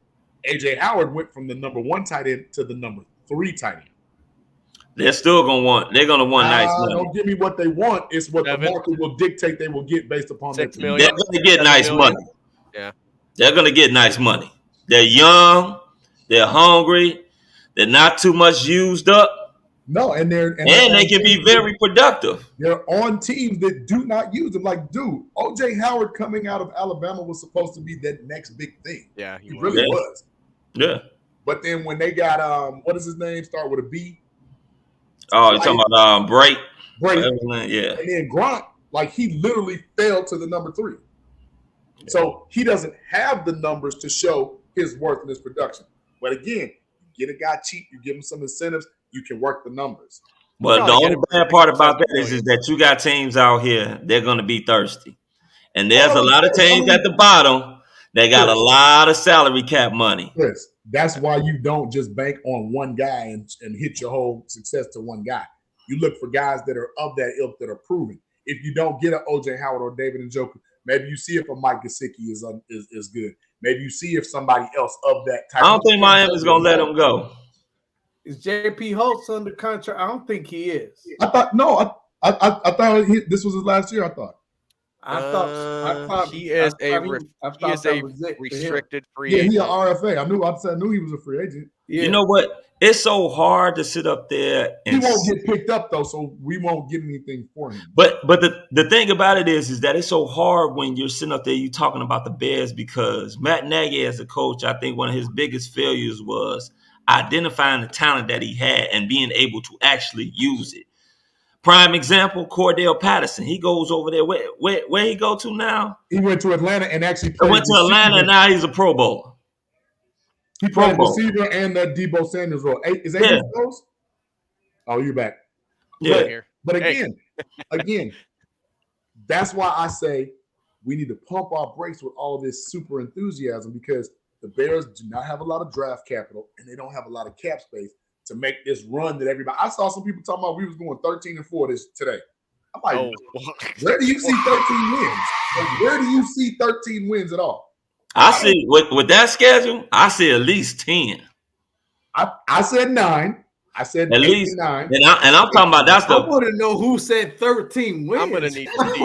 A.J. Howard went from the number 1 tight end to the number 3 tight end. They're still gonna want. They're gonna want nice money. Don't give me what they want. It's what the market will dictate they will get based upon $6 million. They're gonna get nice money. Yeah, they're gonna get nice money. They're young. They're hungry. They're not too much used up. No, and they can be very productive. They're on teams that do not use them. Like, dude, O.J. Howard coming out of Alabama was supposed to be that next big thing. Yeah, he really was. Yeah. But then when they got what is his name? Start with a B. Oh, you're talking about Bray. Yeah. And then Gronk, like he literally fell to the number 3. Yeah. So he doesn't have the numbers to show his worth in his production. But again, you get a guy cheap, you give him some incentives, you can work the numbers. But the only bad part about that is that you got teams out here, they're going to be thirsty. And there's a lot of teams at the bottom that got a lot of salary cap money. Yes. That's why you don't just bank on one guy and hit your whole success to one guy. You look for guys that are of that ilk that are proven. If you don't get an O.J. Howard or David Njoku, maybe you see if a Mcaskey is good. Maybe you see if somebody else of that type. I don't think Miami's going to let him go. Is J.P. Holtz under contract? I don't think he is. I thought this was his last year. I thought he is a restricted free agent. Yeah, he an RFA. I knew he was a free agent. Yeah. You know what? It's so hard to sit up there. He won't get picked up though, so we won't get anything for him. But the thing about it is that it's so hard when you're sitting up there, you talking about the Bears, because Matt Nagy as a coach, I think one of his biggest failures was identifying the talent that he had and being able to actually use it. Prime example, Cordell Patterson. He goes over there. Where he go to now? He went to Atlanta and actually played. He went to Atlanta and now he's a Pro Bowler. He played receiver and the Debo Sanders role. Is that close? Oh, you're back. Yeah. But again, that's why I say we need to pump our brakes with all this super enthusiasm, because the Bears do not have a lot of draft capital and they don't have a lot of cap space to make this run that everybody. I saw some people talking about we was going 13-4 today. I'm like, where do you see 13 wins? Like, where do you see 13 wins at all? I see with that schedule, I see at least 10. I said 9. I said at least 9. And I'm talking about that's the. I want to know who said 13 wins. I'm gonna need to see.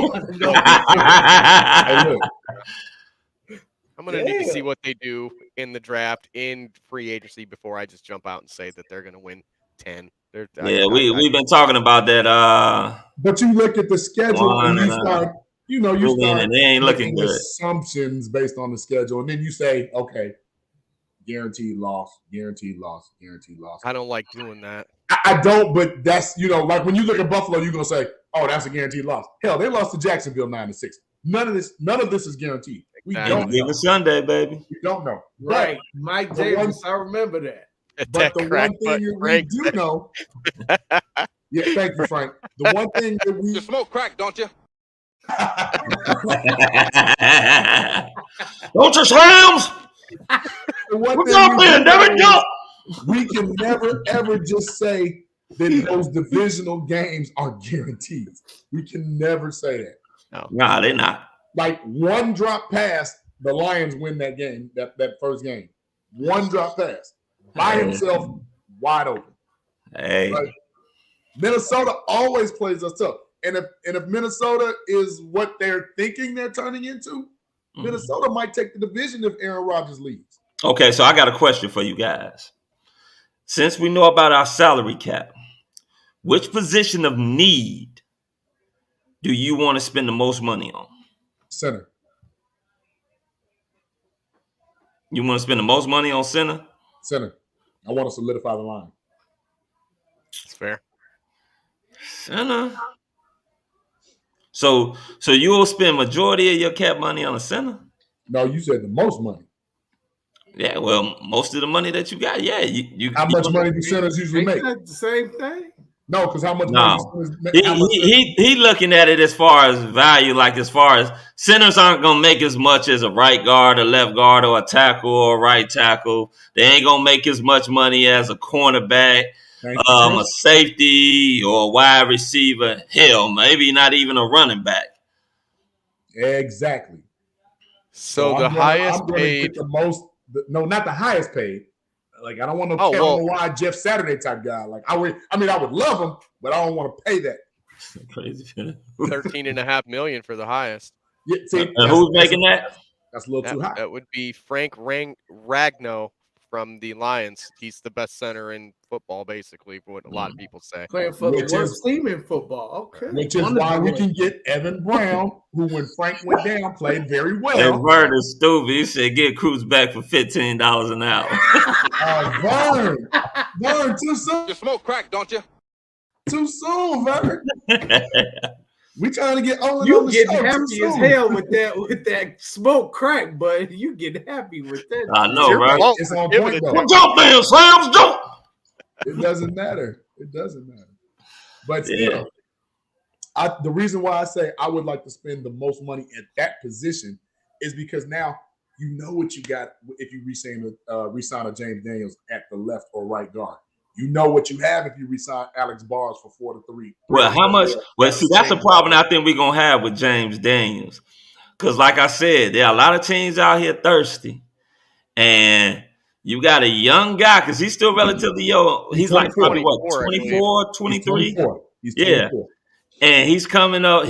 I'm gonna need to see what they do in the draft, in free agency, before I just jump out and say that they're gonna win 10. We've been talking about that. But you look at the schedule and you start. You start and they ain't looking good. Assumptions based on the schedule, and then you say, okay, guaranteed loss, guaranteed loss, guaranteed loss. I don't like doing that. I don't, but that's, like when you look at Buffalo, you're gonna say, oh, that's a guaranteed loss. Hell, they lost to Jacksonville 9-6. None of this is guaranteed. We don't know. Sunday, baby. We don't know. Right. Mike Davis, I remember that. But the one thing that we do know, yeah, thank you, Frank. The one thing that we smoke crack, don't you? Don't you slams? The one What's thing up, man? Damn it, we can never ever just say that those divisional games are guaranteed. We can never say that. No, nah, they're not. Like one drop pass, the Lions win that game, that first game. One drop pass by himself, wide open. Hey, like, Minnesota always plays us tough, and if Minnesota is what they're thinking they're turning into, Minnesota might take the division if Aaron Rodgers leaves. Okay, so I got a question for you guys. Since we know about our salary cap, which position of need do you want to spend the most money on? Center. You want to spend the most money on center? Center. I want to solidify the line. That's fair. Center. So you will spend majority of your cap money on a center? No, you said the most money. Yeah, well, most of the money that you got, yeah. You how much money do centers usually make? The same thing. No, because how much money do centers make? He looking at it as far as value, like as far as centers aren't gonna make as much as a right guard, a left guard, or a tackle or a right tackle. They ain't gonna make as much money as a cornerback, a safety, or a wide receiver. Hell, maybe not even a running back. Exactly. So the highest paid, the most. No, not the highest paid. Like I don't want no Kevin Wide, Jeff Saturday type guy. Like I would love him, but I don't want to pay that. Crazy. $13.5 million for the highest. Yeah, see, who's making that? That's a little too high. That would be Frank Ragnow from the Lions. He's the best center in football, basically, for what a lot of people say. Playing for the worst team in football. Okay. Which is why we can get Evan Brown, who when Frank went down, played very well. And Vern is stupid. He said get Cruz back for $15 an hour. Vern, too soon. You smoke crack, don't you? Too soon, Vern. We trying to get Olin you on the get show. Happy as hell with that smoke crack, but you get happy with that. I know, right? It's on point though. Jump, man, slams, jump. It doesn't matter. It doesn't matter. But still, the reason why I say I would like to spend the most money at that position is because now you know what you got if you re-sign a James Daniels at the left or right guard. You know what you have if you re-sign Alex Bars for 4 to 3. Well, how much? Well, see, that's the problem I think we're going to have with James Daniels. Because like I said, there are a lot of teams out here thirsty. And you got a young guy, because he's still relatively young. He's like probably, what, 24, 23? He's 24. And he's coming up.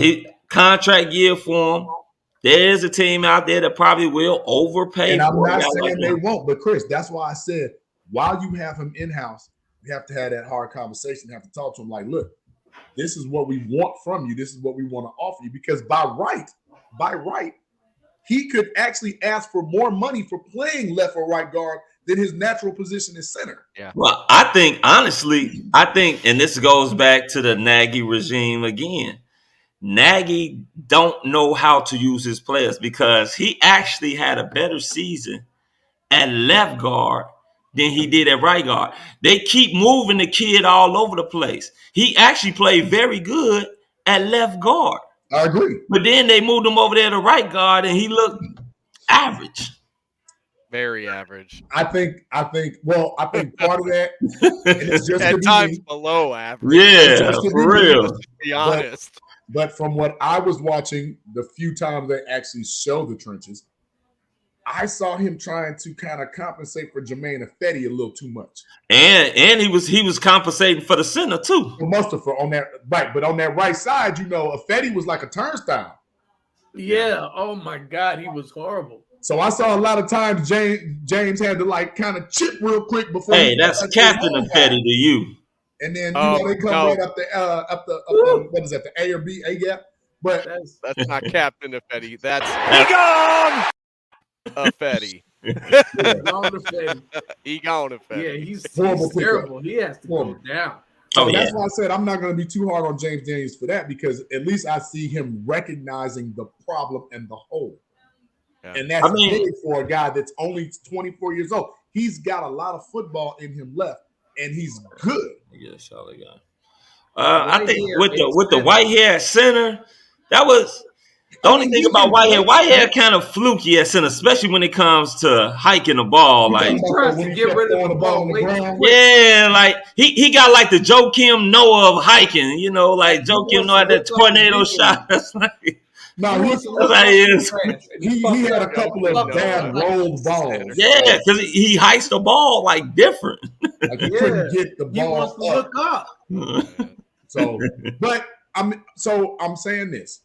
Contract year for him. There's a team out there that probably will overpay. And I'm not saying they won't. But, Chris, that's why I said while you have him in-house, you have to have that hard conversation. You have to talk to him like, look, this is what we want from you. This is what we want to offer you. Because by right, he could actually ask for more money for playing left or right guard than his natural position is center. Yeah. Well, I think, honestly, and this goes back to the Nagy regime again. Nagy don't know how to use his players because he actually had a better season at left guard than he did at right guard. They keep moving the kid all over the place. He actually played very good at left guard. I agree. But then they moved him over there to right guard and he looked average. Very average. I think part of that is just at times below average. Yeah, for real. To be honest. But from what I was watching, the few times they actually show the trenches, I saw him trying to kind of compensate for Jermaine Ifedi a little too much. And he was compensating for the center too. For Mustafa on that right, but on that right side, Ifedi was like a turnstile. Yeah. Oh my God, he was horrible. So I saw a lot of times James had to like kind of chip real quick before. Hey, that's Captain Ifedi to you. And then they come right up the what is that, the A or B, A gap? But that's not Captain Ifedi. That's Egon Ifedi. Egon Ifedi. Yeah, he's terrible. He has to go down. So that's why I said I'm not going to be too hard on James Daniels for that, because at least I see him recognizing the problem and the hole. Yeah. And that's big for a guy that's only 24 years old. He's got a lot of football in him left, and he's good. Yeah, solid guy. I think with the white hair at center, that was the only thing about white hair. White hair kind of fluky at center, especially when it comes to hiking the ball. Like he tries to get rid of the ball way too quick. Yeah, like he got like the Joakim Noah of hiking. You know, like Joakim Noah had that tornado shot. That's like. No, that's how he is. He had a couple of bad rolled balls. Yeah, because he hikes the ball like different. Like he couldn't get the ball. He wants to look up. So, but I'm saying this: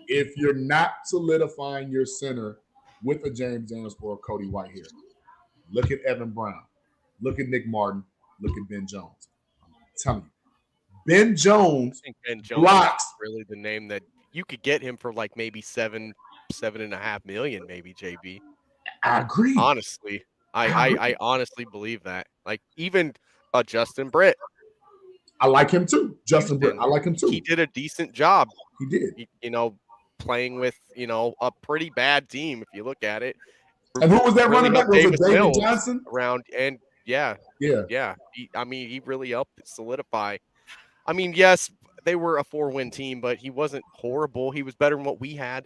if you're not solidifying your center with a James Daniels or a Cody Whitehair, look at Evan Brown, look at Nick Martin, look at Ben Jones. I'm telling you, Ben Jones blocks. Is really the name that you could get him for like maybe $7.5 million, maybe JB. I agree. Honestly, I honestly believe that. Like even Justin Britt. I like him too. Justin Britt. I like him too. He did a decent job. He did. You know, playing with, you know, a pretty bad team if you look at it. And who was that running back? Was it David Johnson? Around and yeah. He really helped solidify. I mean, yes, they were a 4-win team, but he wasn't horrible. He was better than what we had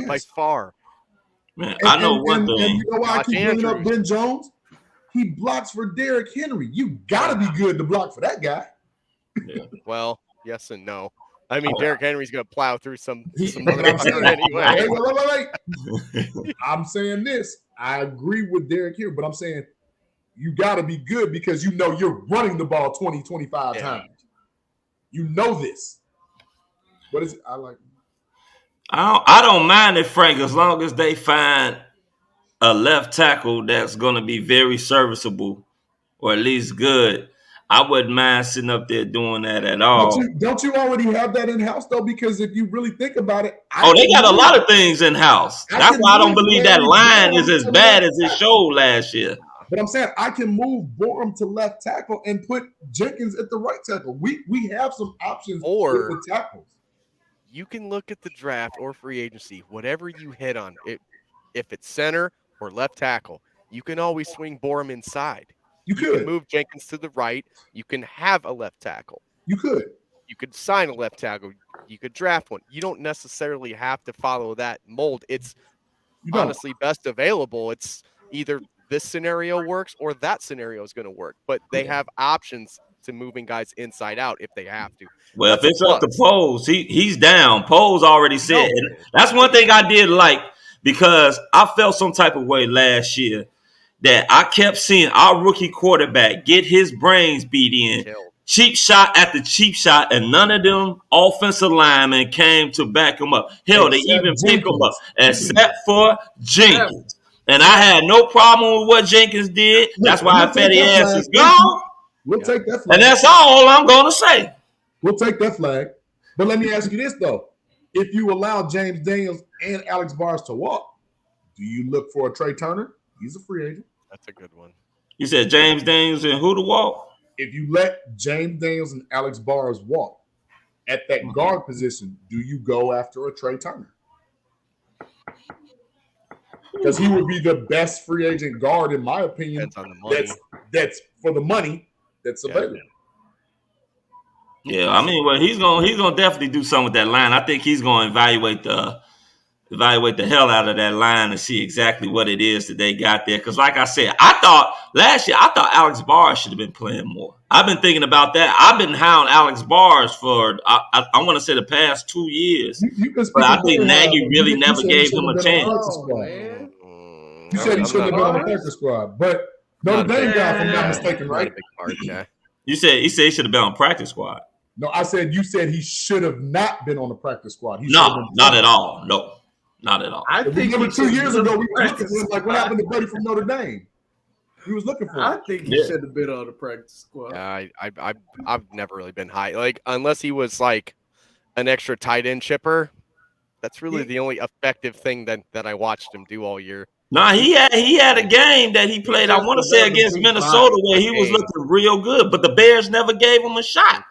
by far. Man, I know one thing. And you know why I keep bringing up Ben Jones? He blocks for Derrick Henry. You gotta be good to block for that guy. Yeah. Well, yes and no. I mean, Derrick Henry's gonna plow through some other anyway. Wait. I'm saying this. I agree with Derrick here, but I'm saying you gotta be good because you know you're running the ball 20, 25 times. You know this. What is it? I don't mind it, Frank, as long as they find a left tackle that's going to be very serviceable or at least good. I wouldn't mind sitting up there doing that at all. Don't you already have that in-house, though? Because if you really think about it. They got a lot of things in-house. That's why I don't believe that line is as bad as it showed last year. But I'm saying I can move Borum to left tackle and put Jenkins at the right tackle. We have some options with the tackles. You can look at the draft or free agency, whatever you hit on. If it's center or left tackle, you can always swing Borum inside. You could move Jenkins to the right. You can have a left tackle. You could sign a left tackle. You could draft one. You don't necessarily have to follow that mold. It's honestly best available. It's either this scenario works or that scenario is going to work, but they have options to moving guys inside out if they have to. Well, if it's up to Poles, he's down. Poles already said. And that's one thing I did like, because I felt some type of way last year that I kept seeing our rookie quarterback get his brains beat in. Cheap shot after cheap shot, and none of them offensive linemen came to back him up. Hell, they even pick him up, except for Jenkins. And I had no problem with what Jenkins did. That's why fatty ass is gone. We'll take that flag. And that's all I'm going to say. We'll take that flag. But let me ask you this, though. If you allow James Daniels and Alex Bars to walk, do you look for a Trey Turner? He's a free agent. That's a good one. You said James Daniels and who to walk? If you let James Daniels and Alex Bars walk at that guard position, do you go after a Trey Turner? Because he would be the best free agent guard, in my opinion. That's for the money that's available. Yeah, I mean, well, he's gonna definitely do something with that line. I think he's gonna evaluate the hell out of that line and see exactly what it is that they got there. Because, like I said, last year I thought Alex Bars should have been playing more. I've been thinking about that. I've been hounding Alex Bars for I want to say the past 2 years, but I think Nagy really never gave him a chance. You said he shouldn't have been on the practice squad, but Notre Dame guy, if I'm not mistaken, right? You said he should have been on practice squad. No, I said you said he should have not been on the practice squad. No, not at all. No, not at all. I think 2 years ago we were looking for him like what happened to Buddy from Notre Dame. He was looking for him. I think he should have been on the practice squad. I've never really been high, like unless he was like an extra tight end chipper. That's really the only effective thing that I watched him do all year. Nah, he had a game that he played, I want to say against Minnesota, where he was looking real good, but the Bears never gave him a shot.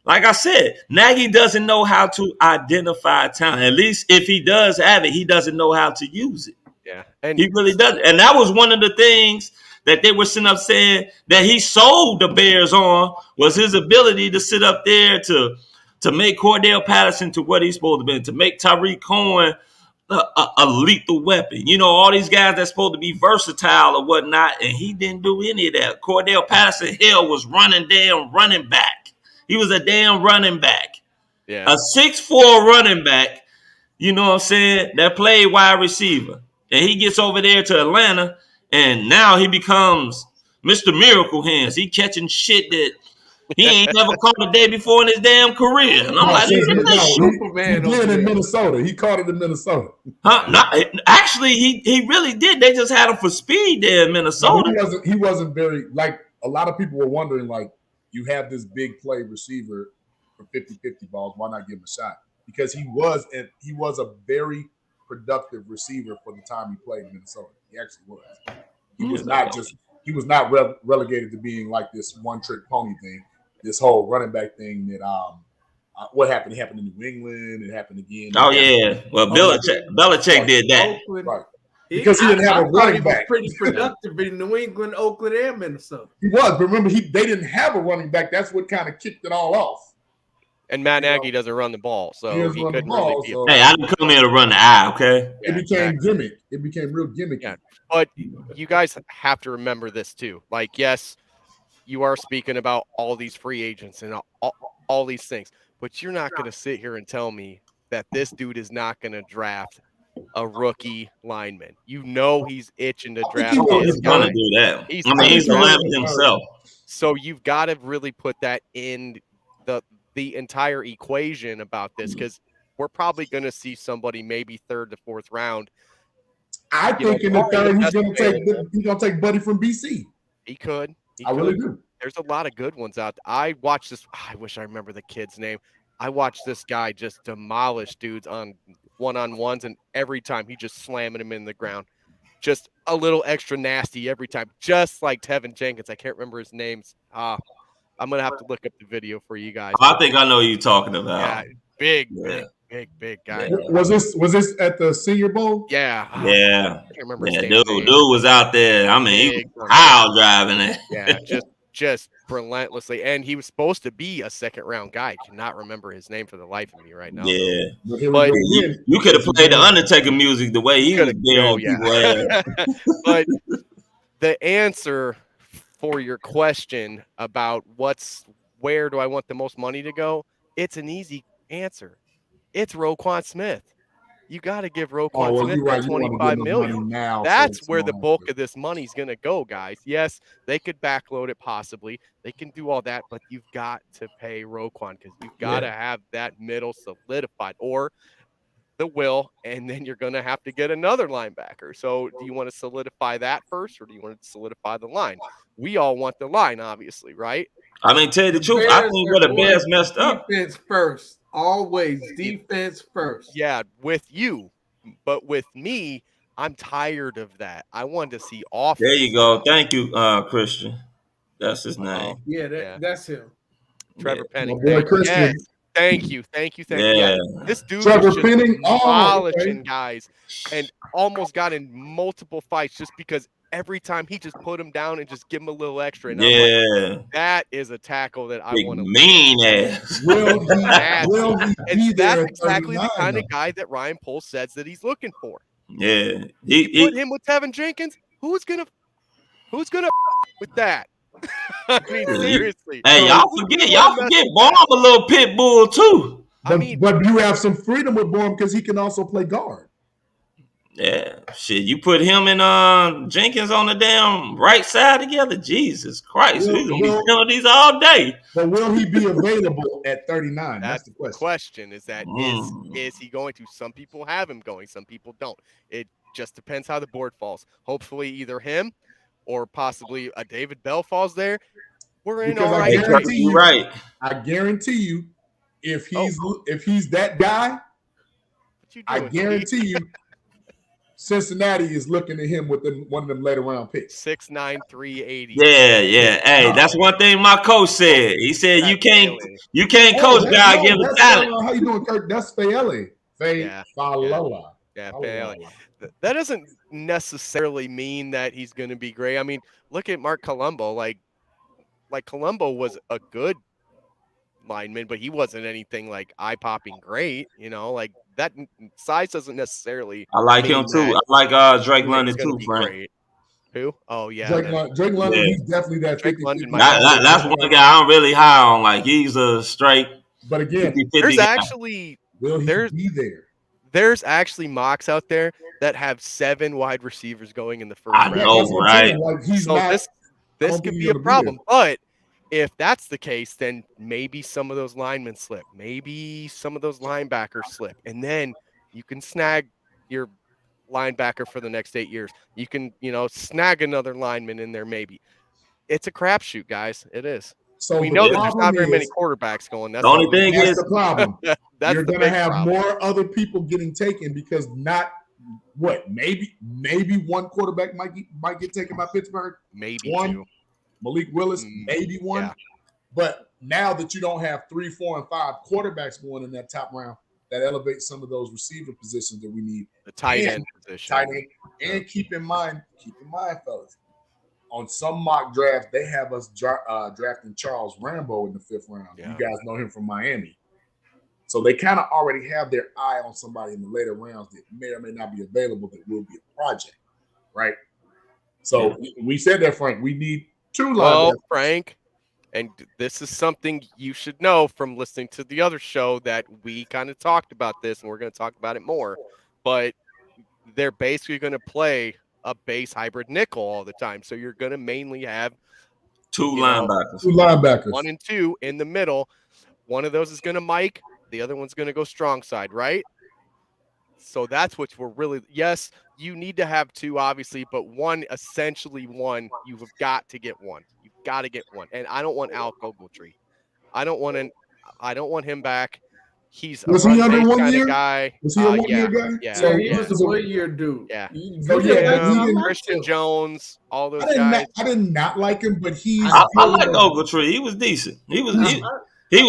Like I said, Nagy doesn't know how to identify talent. At least if he does have it, he doesn't know how to use it. Yeah, and he really does. And that was one of the things that they were sitting up saying that he sold the Bears on was his ability to sit up there to make Cordell Patterson to what he's supposed to be, to make Tyreek Cohen a lethal weapon. You know, all these guys that's supposed to be versatile or whatnot, and he didn't do any of that. Cordell Patterson, hell, was running back. He was a damn running back. Yeah. A 6'4" running back, you know what I'm saying, that played wide receiver. And he gets over there to Atlanta, and now he becomes Mr. Miracle Hands. He catching shit that he ain't never caught a day before in his damn career. And I'm like, he did in Minnesota. He caught it in Minnesota. Huh? No, actually, he really did. They just had him for speed there in Minnesota. No, he wasn't very, like, a lot of people were wondering, like, you have this big play receiver for 50-50 balls. Why not give him a shot? Because he was a very productive receiver for the time he played in Minnesota. He actually was. He was not relegated to being like this one-trick pony thing. This whole running back thing that what happened? It happened in New England. It happened again. Oh yeah. Well, Belichick did that. Right. Because he didn't have a running back. He was pretty productive in New England, Oakland, and Minnesota. He was, but remember, they didn't have a running back. That's what kind of kicked it all off. And Matt Nagy doesn't run the ball, so he couldn't really be. Hey, I didn't come here to run the eye, okay? It became gimmick. It became real gimmicky. Yeah. But you guys have to remember this too. Like, yes, you are speaking about all these free agents and all these things, but you're not going to sit here and tell me that this dude is not going to draft a rookie lineman. You know he's itching to draft. He's going to do that. He's the lamb himself. So you've got to really put that in the entire equation about this, because we're probably going to see somebody maybe third to fourth round. I think in the third he's going to take Buddy from BC. He could. I really do. There's a lot of good ones out there. I watched this. I wish I remember the kid's name. I watched this guy just demolish dudes on one-on-ones, and every time he just slamming him in the ground. Just a little extra nasty every time, just like Tevin Jenkins. I can't remember his names. I'm going to have to look up the video for you guys. I think I know who you're talking about. Yeah, big guy. Was this at the Senior Bowl? Yeah. Yeah. I can't remember his Dude name. was out there. I mean, he was pile driving it. Yeah, just relentlessly. And he was supposed to be a second-round guy. I cannot remember his name for the life of me right now. Yeah. But you could have played the Undertaker music the way he was doing. Yeah. But the answer for your question about where do I want the most money to go, it's an easy answer. It's Roquan Smith. You got to give Roquan Smith that $25 million. That's where the bulk of this money's going to go, guys. Yes, they could backload it possibly. They can do all that, but you've got to pay Roquan because you've got to have that middle solidified, or the will, and then you're going to have to get another linebacker. So do you want to solidify that first, or do you want to solidify the line? We all want the line, obviously, right? I mean, tell you the truth, I think where the Bears messed up. Defense first. Always defense first. Yeah, with you. But with me, I'm tired of that. I want to see offense. There you go. Thank you, Christian. That's his name. Yeah, that's him. Trevor Penning. Thank you. Yeah. This dude was just demolishing guys and almost got in multiple fights just because every time he just put him down and just give him a little extra. And I'm like, that is a tackle that I want to mean ass. And that's exactly the kind of guy that Ryan Poles says that he's looking for. Yeah. You put him with Tevin Jenkins, who's gonna with that? I mean, seriously. Hey, y'all forget Baum a little pit bull too. But you have some freedom with Baum because he can also play guard. Yeah, shit. You put him and Jenkins on the damn right side together. Jesus Christ, we're gonna be doing these all day. But will he be available at 39? That's the question. Is he going to? Some people have him going, some people don't. It just depends how the board falls. Hopefully, either him or possibly a David Bell falls there. We're in all right. I guarantee you, if he's that guy, I guarantee you, Cincinnati is looking at him with one of them later round picks. 6'9", 380. Yeah. Hey, that's one thing my coach said. He said you can't coach guy give a talent. How you doing, Kirk? That's Fayele. Yeah, Fayele. That doesn't necessarily mean that he's going to be great. I mean, look at Mark Colombo. Like Colombo was a good lineman, but he wasn't anything like eye-popping great. Like that size doesn't necessarily. I like him mean too. that I like Drake he's London going to too, be Frank. great. Who? Oh yeah, Drake London, Yeah. he's definitely that Drake 50-50 London might guy. be That's one guy I'm really high on. Like he's a straight But again, 50-50 There's guy. actually will he be there? There's actually mocks out there that have 7 wide receivers going in the first I round. know, That's what I'm right? saying. Like he's So not. this could he's be a gonna be problem. there. But if that's the case, then maybe some of those linemen slip. Maybe some of those linebackers slip. And then you can snag your linebacker for the next 8 years. You can, snag another lineman in there maybe. It's a crapshoot, guys. It is. So We the know that there's problem not very many is- quarterbacks going. That's The only all we thing know. That's is the problem. That's You're the going to big have problem. more other people getting taken because not maybe one quarterback might get taken by Pittsburgh. Maybe one. 2. Malik Willis, maybe one. Yeah. But now that you don't have 3, 4, and 5 quarterbacks going in that top round, that elevates some of those receiver positions that we need. The tight end position. Tight end. And keep in mind, fellas, on some mock drafts, they have us drafting Charles Rambo in the 5th round. Yeah. You guys know him from Miami. So they kind of already have their eye on somebody in the later rounds that may or may not be available that will be a project, right? So we said that, Frank. We need 2 linebackers. Well, Frank, and this is something you should know from listening to the other show that we kind of talked about this, and we're going to talk about it more. But they're basically going to play a base hybrid nickel all the time. So you're going to mainly have 2 linebackers. 2 linebackers. 1 and 2 in the middle. One of those is going to Mike. The other one's going to go strong side, right? So that's what we're really, yes, you need to have 2, obviously, but essentially one, you've got to get one. You've got to get one. And I don't want Al Ogletree. I don't want him back. He's a Was he under run-based 1 kind year? of guy. Was he a 1 year guy? Yeah. So he was a 1 year dude. Yeah. So Christian Jones, all those I guys. did not like him, but I like Ogletree. He was decent. He was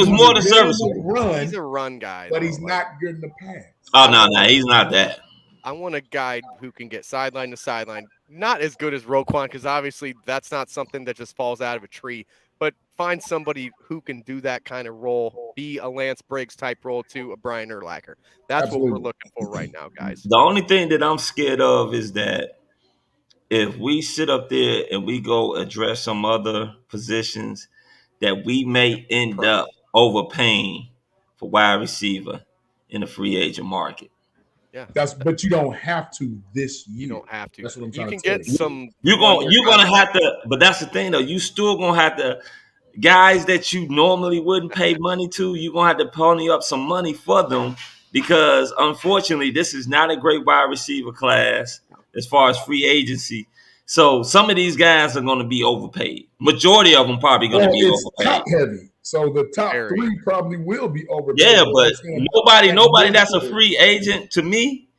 more than serviceable. He's a run guy, but though. he's not good in the pass. Oh no, he's not that. I want a guy who can get sideline to sideline. Not as good as Roquan, because obviously that's not something that just falls out of a tree. But find somebody who can do that kind of role, be a Lance Briggs type role to a Brian Urlacher. That's what we're looking for right now, guys. The only thing that I'm scared of is that if we sit up there and we go address some other positions, that we may end up overpaying for wide receiver in the free agent market. Yeah, but you don't have to this year. You don't have to. That's what I'm you trying can to tell get you. some. You're gonna have to, but that's the thing though. You still gonna have to, guys that you normally wouldn't pay money to. You're gonna have to pony up some money for them because unfortunately, this is not a great wide receiver class as far as free agency. So some of these guys are going to be overpaid. Majority of them probably going to be overpaid. Top heavy. So the top 3 probably will be overpaid. Yeah, but nobody that's a free agent to me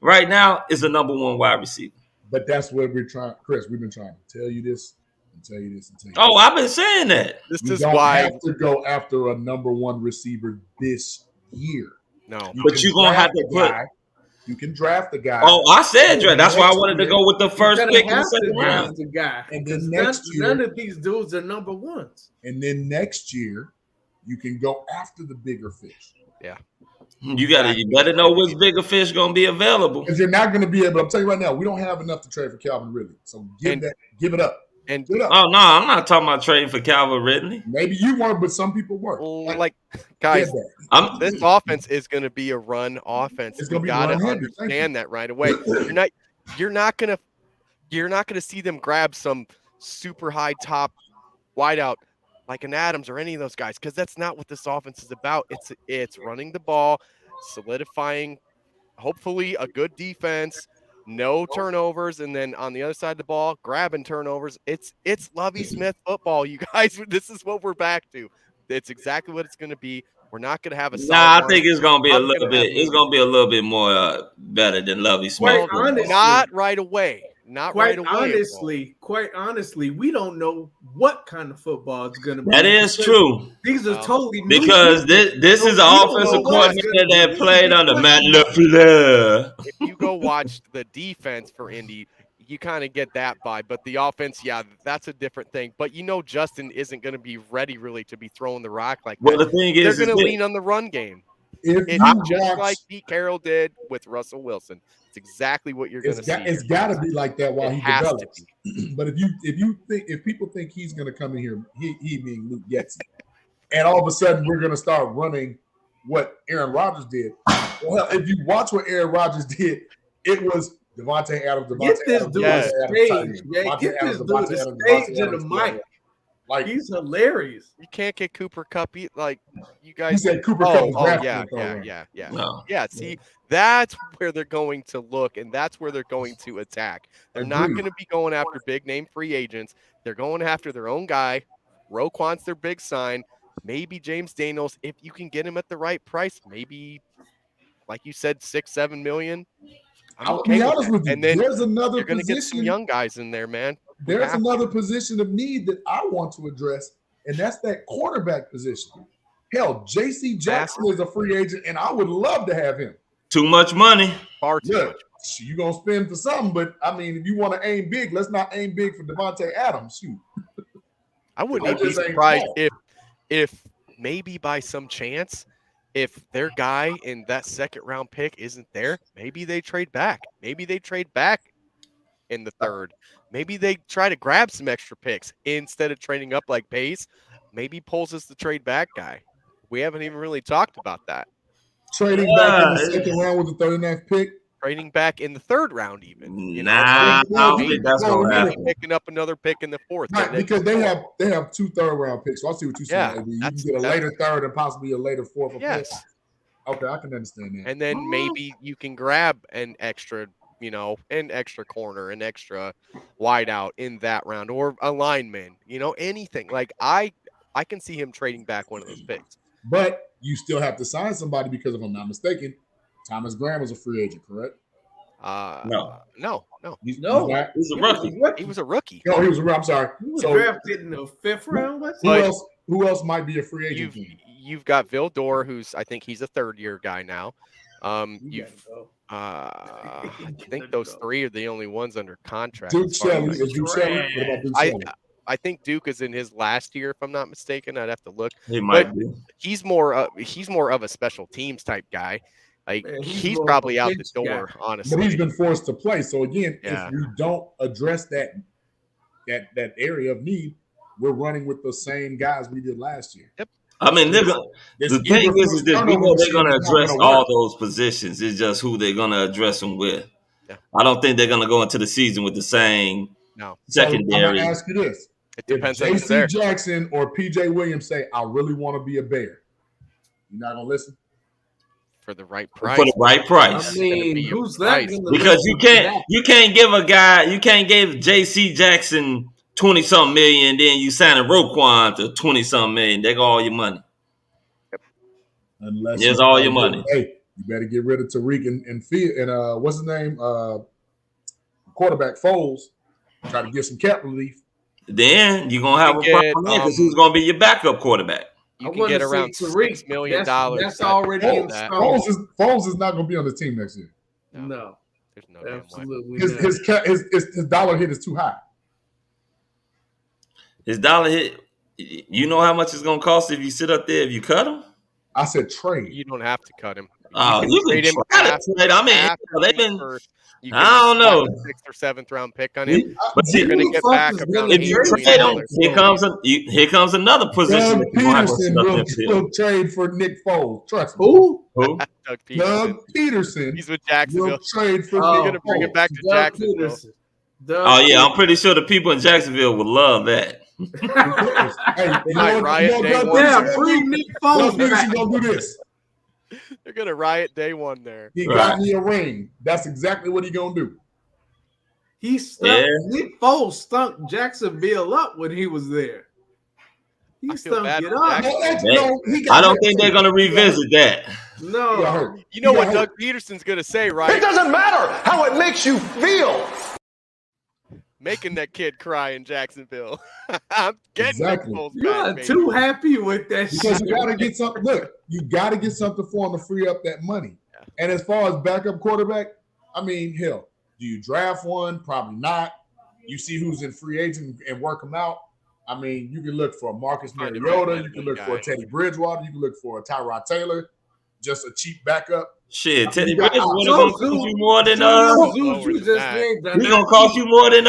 right now is a number 1 wide receiver. But that's what we're trying, Chris. We've been trying to tell you this and tell you this and tell you. Oh, I've been saying that. This you is don't why have to go after a number 1 receiver this year. No, but you're gonna have to put. You can draft the guy. Oh, I said draft. That's why I wanted to go with the first pick in the second round. The guy. And then next year, none of these dudes are number 1s. And then next year, you can go after the bigger fish. Yeah. You better know which bigger fish gonna be available. Because you're not gonna be able. I'm telling you right now, we don't have enough to trade for Calvin Ridley. So give it up. And give it up. Oh no, I'm not talking about trading for Calvin Ridley. Maybe you weren't, but some people were. Like guys, this offense is going to be a run offense. You got to understand that right away. You're not going to see them grab some super high top wideout like an Adams or any of those guys, because that's not what this offense is about. It's running the ball, solidifying, hopefully a good defense, no turnovers, and then on the other side of the ball, grabbing turnovers. It's Lovie Smith football, you guys. This is what we're back to. It's exactly what it's going to be. We're not going to have a. I think it's going to be a little bit. It's going to be a little bit more better than Lovie Smith. Well, not right away. not quite right away. Quite honestly, we don't know what kind of football it's going to be. That is true. These are totally new because people. this is an offensive coordinator that played under Matt LaFleur. If you go watch the defense for Indy, you kind of get that vibe. But the offense, yeah, that's a different thing. But Justin isn't going to be ready really to be throwing the rock like that. Well, the thing is, they're going to lean on the run game. It's just like Pete Carroll did with Russell Wilson. It's exactly what you're going to see. It's got to be like that while he develops. But if people think he's going to come in here, he being Luke Getsy, and all of a sudden we're going to start running what Aaron Rodgers did. Well, if you watch what Aaron Rodgers did, it was Devontae Adams. Get this dude the stage. Get this dude the stage and the mic. Like, he's hilarious. You can't get Cooper Kupp. Like, you guys. You said Cooper Kupp. Yeah. Yeah, see, that's where they're going to look, and that's where they're going to attack. They're not going to be going after big-name free agents. They're going after their own guy. Roquan's their big sign. Maybe James Daniels, if you can get him at the right price, maybe, like you said, $6-7 million. I'll be honest with you. And then there's another you're going to get position. some young guys in there, man. There's another position of need that I want to address, and that's that quarterback position. Hell, J.C. Jackson is a free agent, and I would love to have him. Too much money. Far too much. You're going to spend for something, but, I mean, if you want to aim big, let's not aim big for Devontae Adams. Shoot. I wouldn't even be surprised if maybe by some chance, if their guy in that second-round pick isn't there, maybe they trade back. Maybe they trade back in the third. Maybe they try to grab some extra picks instead of trading up like Pace. Maybe Poles is the trade back guy. We haven't even really talked about that. Trading back in the second round with the 39th pick? Trading back in the third round even. I don't think that's going to happen. Picking up another pick in the fourth. Right, because they have 2 third-round picks. So I see what you're saying. You can get a later third and possibly a later fourth. Yes. Okay, I can understand that. And then maybe you can grab an extra corner, an extra wide out in that round, or a lineman, anything. Like I can see him trading back one of those picks. But you still have to sign somebody because, if I'm not mistaken, Thomas Graham was a free agent, correct? No. He's a rookie. He was a rookie. No, he was a rookie. I'm sorry. He was drafted in the 5th round. Who else might be a free agent? You've got Vildor, who's I think he's a third-year guy now. I think those 3 are the only ones under contract. Duke Shelley. What about Duke Shelley? I think Duke is in his last year, if I'm not mistaken. I'd have to look. He might be. He's more of a special teams type guy. Like he's probably out the door, honestly. But he's been forced to play. So again, if we don't address that area of need, we're running with the same guys we did last year. Yep. I mean, the thing is this: we know they're going to address all those positions. It's just who they're going to address them with. Yeah. I don't think they're going to go into the season with the same secondary. So I'm going to ask you this: it depends if J.C. Jackson or P.J. Williams say, "I really want to be a Bear," you're not going to listen? For the right price. For the right price. I mean, who's that? Because you can't give J.C. Jackson 20-something million, then you sign a Roquan to 20-something million. They got all your money. Unless there's all your money. Hey, you better get rid of Tariq and what's his name? Quarterback Foles. Try to get some cap relief. Then you're gonna have a problem because who's gonna be your backup quarterback? You can get around $6 million. That's already in stone. Foles is not going to be on the team next year. No. There's no absolutely his dollar hit is too high. His dollar hit. You know how much it's going to cost if you sit up there if you cut him? I said trade. You don't have to cut him. You can try to trade. I mean, they've been. I don't know. 6th or 7th round pick on him, but you're going to get back around if you trade him. Here comes another position. Doug Peterson will trade for Nick Foles. Trust me. Who? Doug Peterson. He's with Jacksonville. Will trade for You're going to bring it back to Jacksonville. Oh yeah, I'm pretty sure the people in Jacksonville would love that. Hey, riot day one. Yeah, bring Nick Foles back. Gonna do this. They're gonna riot day one there. He got me a ring. That's exactly what he gonna do. Nick Foles stunk Jacksonville up when he was there. He stunk it up. I don't think they're gonna revisit that. No. You know what Doug Peterson's gonna say, right? It doesn't matter how it makes you feel. making that kid cry in Jacksonville. I'm getting Exactly. Nick Foles You are back, baby. too happy with that Because shit. you got to get something. Look, you got to get something for him to free up that money. And as far as backup quarterback, I mean, hell, do you draft one? Probably not. You see who's in free agent and work them out. I mean, you can look for Marcus Mariota. You can look for Teddy Bridgewater. You can look for Tyrod Taylor, just a cheap backup. Shit, Teddy Bridgewater gonna cost you more than He's gonna cost you more than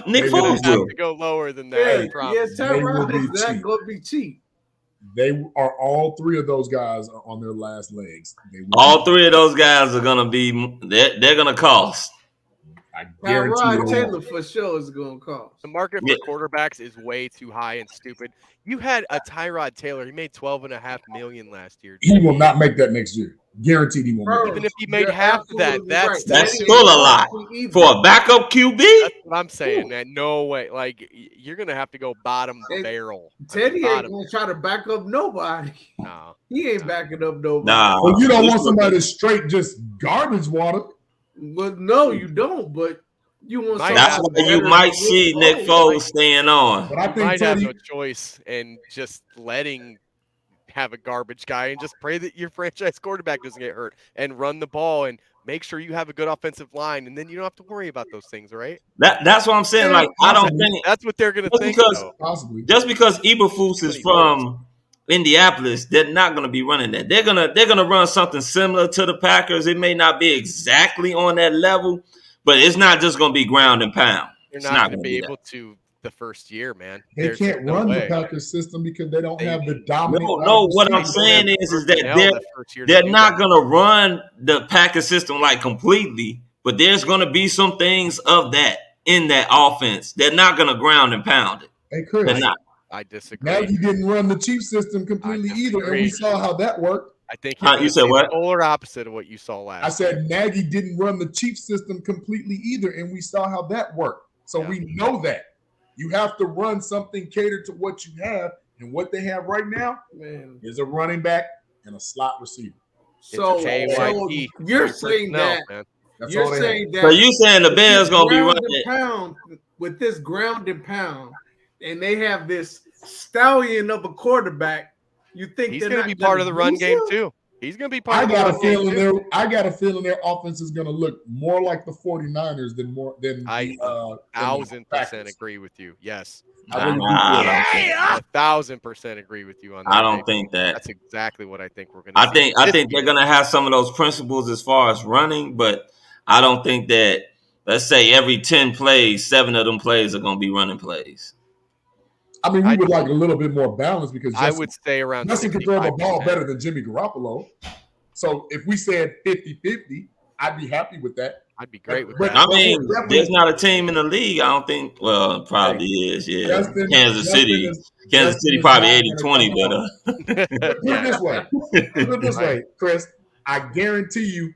Nick Foles have will. to go lower than that. I promise. Tyrod is not going to be cheap. They are all three of those guys are on their last legs. All three of those guys are gonna be. They're gonna cost. I guarantee Tyrod Taylor for sure is going to cost. The market for quarterbacks is way too high and stupid. You had a Tyrod Taylor. He made $12.5 million last year. He will not make that next year. Guaranteed he won't. Make Even if he made half of that, that's still a lot for a backup QB. That's what I'm saying, man. No way. Like, you're gonna have to go bottom barrel. Teddy ain't going to try to back up nobody. No, he ain't backing up nobody. Nah. Well, you don't want somebody that's straight just garbage water. Well, no, you don't. But you want. That's why you might see Nick Foles staying on. But I you think might Teddy have no choice and just letting have a garbage guy and just pray that your franchise quarterback doesn't get hurt and run the ball and make sure you have a good offensive line, and then you don't have to worry about those things, right? That's what I'm saying. Like, I don't think that's what they're gonna think. Just because Eberflus is from Indianapolis, they're not gonna be running that. They're gonna run something similar to the Packers. It may not be exactly on that level, but it's not just gonna be ground and pound. You're It's not going to gonna be that. able to the first year, man. They can't no run way. the Packers system because they don't have the dominant. No, what I'm saying is that they're not going to run the Packers system like completely, but there's going to be some things of that in that offense. They're not going to ground and pound it. Hey, Chris, they're not. I disagree. Nagy didn't run the Chiefs system completely either, and we saw how that worked. I think you said what? Polar opposite of what you saw last. I said Nagy didn't run the Chiefs system completely either, and we saw how that worked. So we know that. You have to run something catered to what you have, and what they have right now is a running back and a slot receiver. So you're saying that you're saying that. So you saying the Bears gonna be running pound with this ground and pound, and they have this stallion of a quarterback. You think he's going to be part of the run game too? He's going to be part of the run game. I got a feeling their offense is going to look more like the 49ers than I 1,000% agree with you. Yes. I don't think 1,000% agree with you on that. I don't think that. That's exactly what I think we're going to see. I think they're going to have some of those principles as far as running, but I don't think that, let's say every 10 plays, 7 of them plays are going to be running plays. I mean, we would like a little bit more balance because I would stay around. Justin can throw the ball better than Jimmy Garoppolo. So if we said 50-50, I'd be happy with that. I'd be great with that. I mean, there's not a team in the league, I don't think. Well, it probably is, yeah. Kansas City probably 80-20 better. Put it this way, Chris. I guarantee you,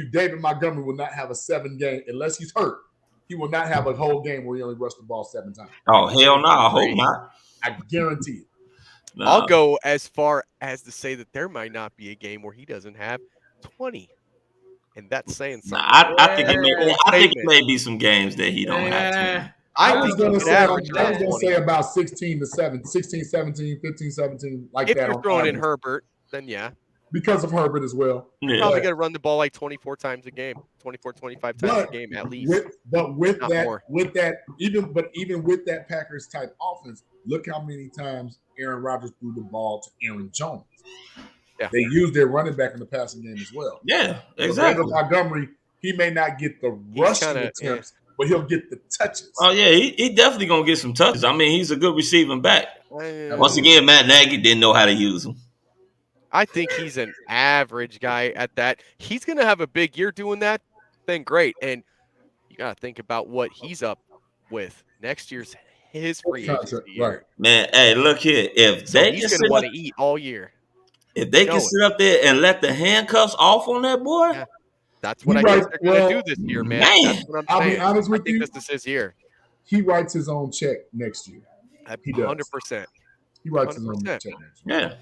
David Montgomery will not have a 7-game unless he's hurt. He will not have a whole game where he only rushed the ball 7 times. Oh, hell no. I hope not. I guarantee it. No. I'll go as far as to say that there might not be a game where he doesn't have 20. And that's saying something. I think it may be some games that he don't have 20. I was going to say about 16 to 7, 16, 17, 15, 17, like if that. If you're throwing in Herbert, then yeah. Because of Herbert as well. You're probably going to run the ball like 24 times a game, 24, 25 times a game at least. Even with that Packers type offense, look how many times Aaron Rodgers threw the ball to Aaron Jones. Yeah. They used their running back in the passing game as well. Yeah, exactly. So Montgomery, he may not get the rushing attempts, but he'll get the touches. Oh, yeah, he definitely going to get some touches. I mean, he's a good receiving back. Once again, Matt Nagy didn't know how to use him. I think he's an average guy at that. He's going to have a big year doing that, then great. And you got to think about what he's up with. Next year's his free agency year. Right. Man, hey, look here. If so he's going to want to eat all year. If they can sit up there and let the handcuffs off on that boy. Yeah. That's what I think they're going to do this year, man. That's what I'm saying. I'll be honest with you. This is his year. He writes his own check next year. He does. 100%. He writes his own check next year. Yeah.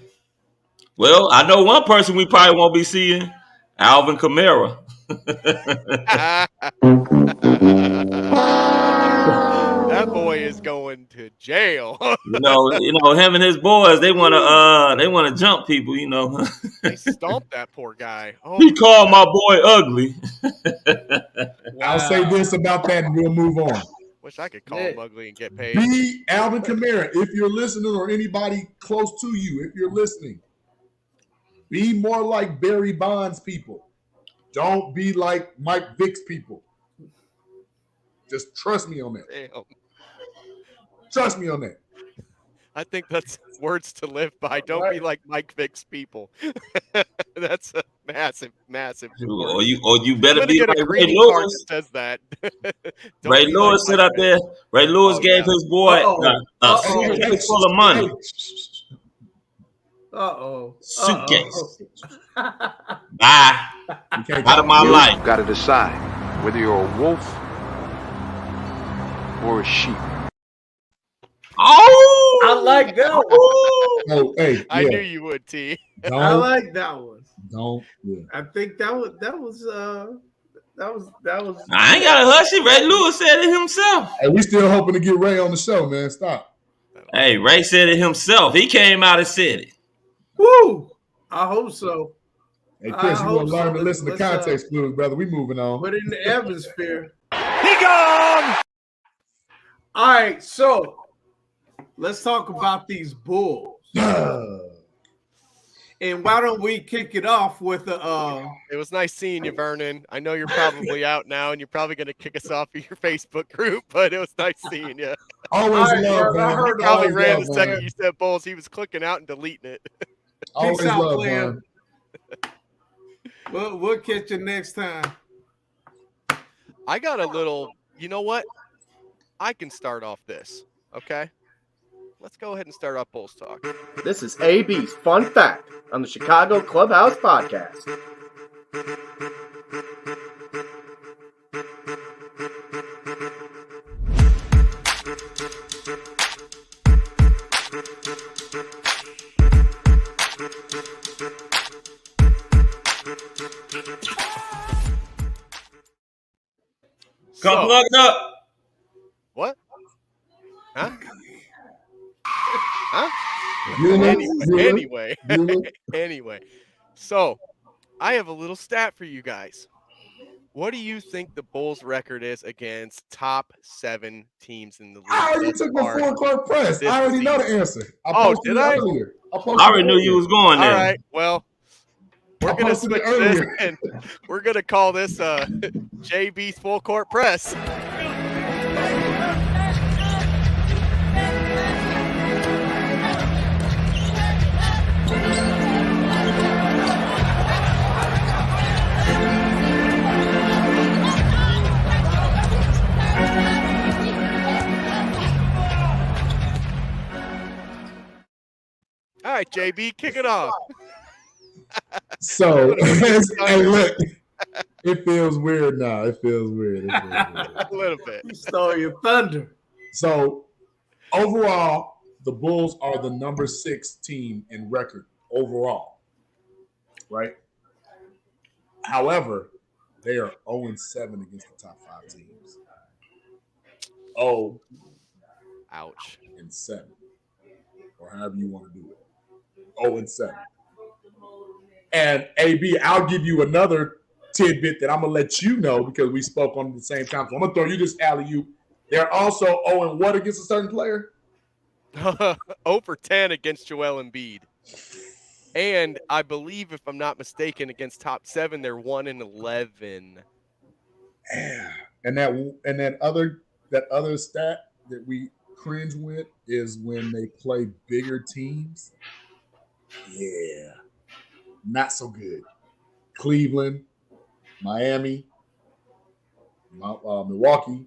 Well, I know one person we probably won't be seeing, Alvin Kamara. boy is going to jail. You know, him and his boys, they wanna jump people, you know. They stomped that poor guy. Oh, He called my boy ugly. I'll say this about that and we'll move on. Wish I could call him ugly and get paid. Be Alvin Kamara, if you're listening, or anybody close to you, if you're listening, be more like Barry Bonds people. Don't be like Mike Vick's people. Just trust me on that. Damn. Trust me on that. I think that's words to live by. Don't be like Mike Vick's people. That's a massive. Or you better be get like a Ray greeting card Lewis. that says that. Ray Lewis sit out there. Ray Lewis gave his boy a suitcase full of money. Suitcase. Bye. Out of my life. You've got to decide whether you're a wolf or a sheep. Oh, I like that one. Oh, hey, I knew you would, T. I like that one. Don't. Yeah. I think that was. I ain't got to hush it. Ray Lewis said it himself. Hey, we still hoping to get Ray on the show, man. Stop. Hey, Ray said it himself. He came out and said it. Woo! I hope so. Hey, Chris, you want to learn to listen to context clues, brother. We moving on. Put it in the atmosphere. He gone! All right, so let's talk about these Bulls. And why don't we kick it off with It was nice seeing you, Vernon. I know you're probably out now, and you're probably going to kick us off of your Facebook group, but it was nice seeing you. Always love, man. I heard probably ran love, the second man. you said Bulls. He was clicking out and deleting it. Always out, love, player. man. We'll catch you next time. I got a little, you know what? I can start off this, okay? Let's go ahead and start off Bulls Talk. This is AB's Fun Fact on the Chicago Clubhouse Podcast. Come plug it up. What? Huh? Huh? Anyway. So, I have a little stat for you guys. What do you think the Bulls' record is against top 7 teams in the league? I already took my full court press. I already know the answer. Did I? I already knew you was going there. All right. Well, we're going to switch this, and we're going to call this JB's full court press. All right, JB, kick it off. So, hey, look, it feels weird now. It feels weird. A little bit. You stole your thunder. So, overall, the Bulls are the number 6 team in record overall, right? However, they are 0-7 against the top 5 teams. Ouch. And 7, or however you want to do it. 0-7. And AB, I'll give you another tidbit that I'm gonna let you know because we spoke on it at the same time. So I'm gonna throw you this alley-oop. They're also 0-what against a certain player? 0-10 against Joel Embiid. And I believe, if I'm not mistaken, against top 7, they're 1-11. Yeah. And that other stat that we cringe with is when they play bigger teams. Yeah. Not so good. Cleveland, Miami, Milwaukee.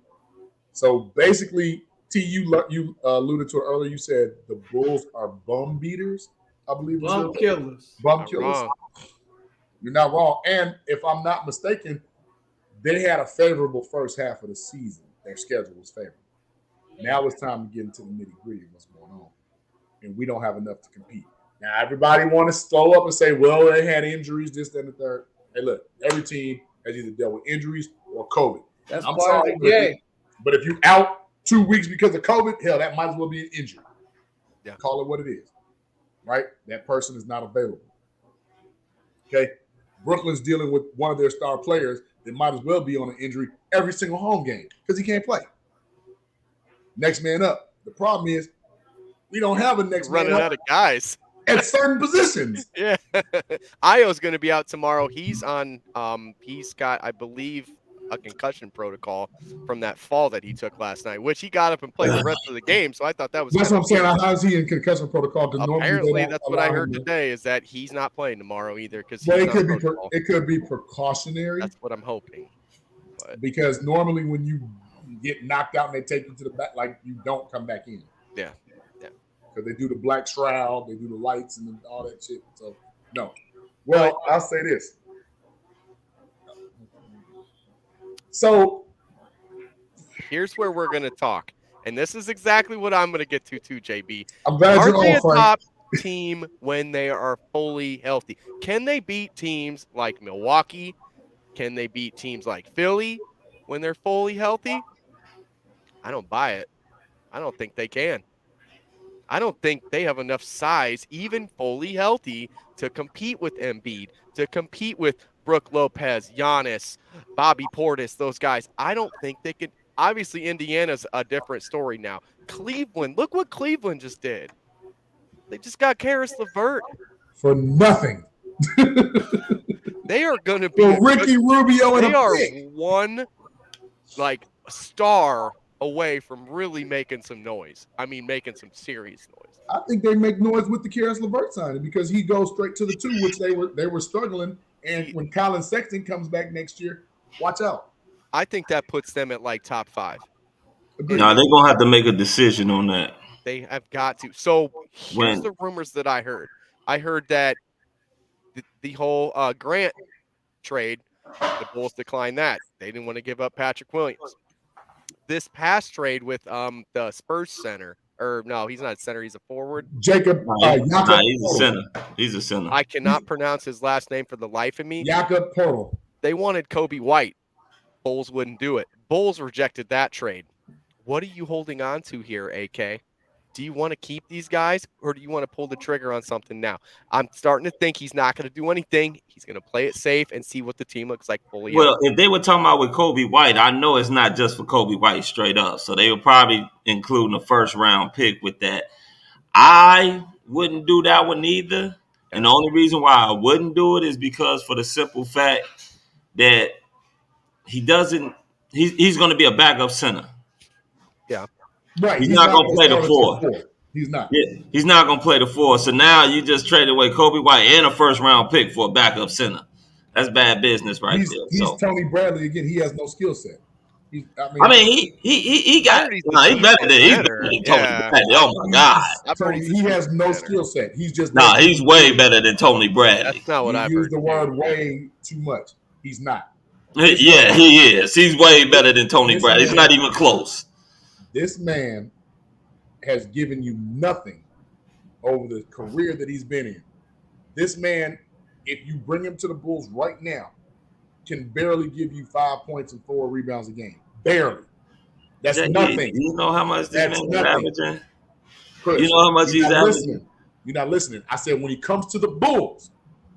So basically, T, you alluded to it earlier. You said the Bulls are bum beaters, I believe. Bum killers. Bum killers. You're not wrong. And if I'm not mistaken, they had a favorable first half of the season. Their schedule was favorable. Now it's time to get into the nitty-gritty of what's going on. And we don't have enough to compete. Now, everybody want to slow up and say, well, they had injuries, this, that, and the third. Hey, look, every team has either dealt with injuries or COVID. That's I'm part sorry, of the game. But if you out 2 weeks because of COVID, hell, that might as well be an injury. Yeah. Call it what it is, right? That person is not available. Okay? Brooklyn's dealing with one of their star players that might as well be on an injury every single home game because he can't play. Next man up. The problem is we don't have a next man up. Running out of guys at certain positions. Yeah. Io's going to be out tomorrow. He's on he's got, I believe, a concussion protocol from that fall that he took last night, which he got up and played the rest of the game. So I thought that was That's what I'm saying. How is he in concussion protocol? Apparently, that's what I heard today, is that he's not playing tomorrow either because it could be precautionary. That's what I'm hoping. But because normally when you get knocked out and they take you to the back, like you don't come back in. Yeah. Because they do the black shroud, they do the lights and all that shit. So no. Well, I'll say this. So here's where we're going to talk. And this is exactly what I'm going to get to too, JB. I'm glad Are you're they on, a top team when they are fully healthy? Can they beat teams like Milwaukee? Can they beat teams like Philly when they're fully healthy? I don't buy it. I don't think they can. I don't think they have enough size, even fully healthy, to compete with Embiid, to compete with Brook Lopez, Giannis, Bobby Portis, those guys. I don't think they can. Obviously, Indiana's a different story now. Cleveland, look what Cleveland just did. They just got Karis LeVert. For nothing. They are going to be Ricky Rubio and they are one star away from really making some noise. I mean, making some serious noise. I think they make noise with the Karis LeVert signing because he goes straight to the 2, which they were struggling. And when Colin Sexton comes back next year, watch out. I think that puts them at top 5. No, they're gonna have to make a decision on that. They have got to. So here's the rumors that I heard. I heard that the whole Grant trade, the Bulls declined that. They didn't want to give up Patrick Williams. This past trade with the Spurs center, or no, he's not a center, he's a forward. Jacob. He's a center. He's a center. I cannot pronounce his last name for the life of me. Jakob Poeltl. They wanted Kobe White. Bulls wouldn't do it. Bulls rejected that trade. What are you holding on to here, AK? Do you want to keep these guys, or do you want to pull the trigger on something now? I'm starting to think he's not going to do anything. He's going to play it safe and see what the team looks like fully. Well, if they were talking about with Kobe White, I know it's not just for Kobe White straight up. So they were probably including a first-round pick with that. I wouldn't do that one either. And the only reason why I wouldn't do it is because for the simple fact that he's going to be a backup center. Yeah. Right. He's not going to play the 4. He's not. Yeah, he's not going to play the 4. So now you just traded away Kobe White and a first-round pick for a backup center. That's bad business there. He's Tony Bradley again. He has no skill set. He got. He's better than Tony Bradley. Oh my God. He has no skill set. He's just he's way better than Tony Bradley. That's not what I've heard. Used the word way too much. He's not. Yeah, he is. He's way better than Tony Bradley. He's not even close. This man has given you nothing over the career that he's been in. This man, if you bring him to the Bulls right now, can barely give you 5 points and 4 rebounds a game. Barely. That's nothing. You know how much this man is averaging? Chris, you know how much he's averaging? You're not listening. I said when he comes to the Bulls,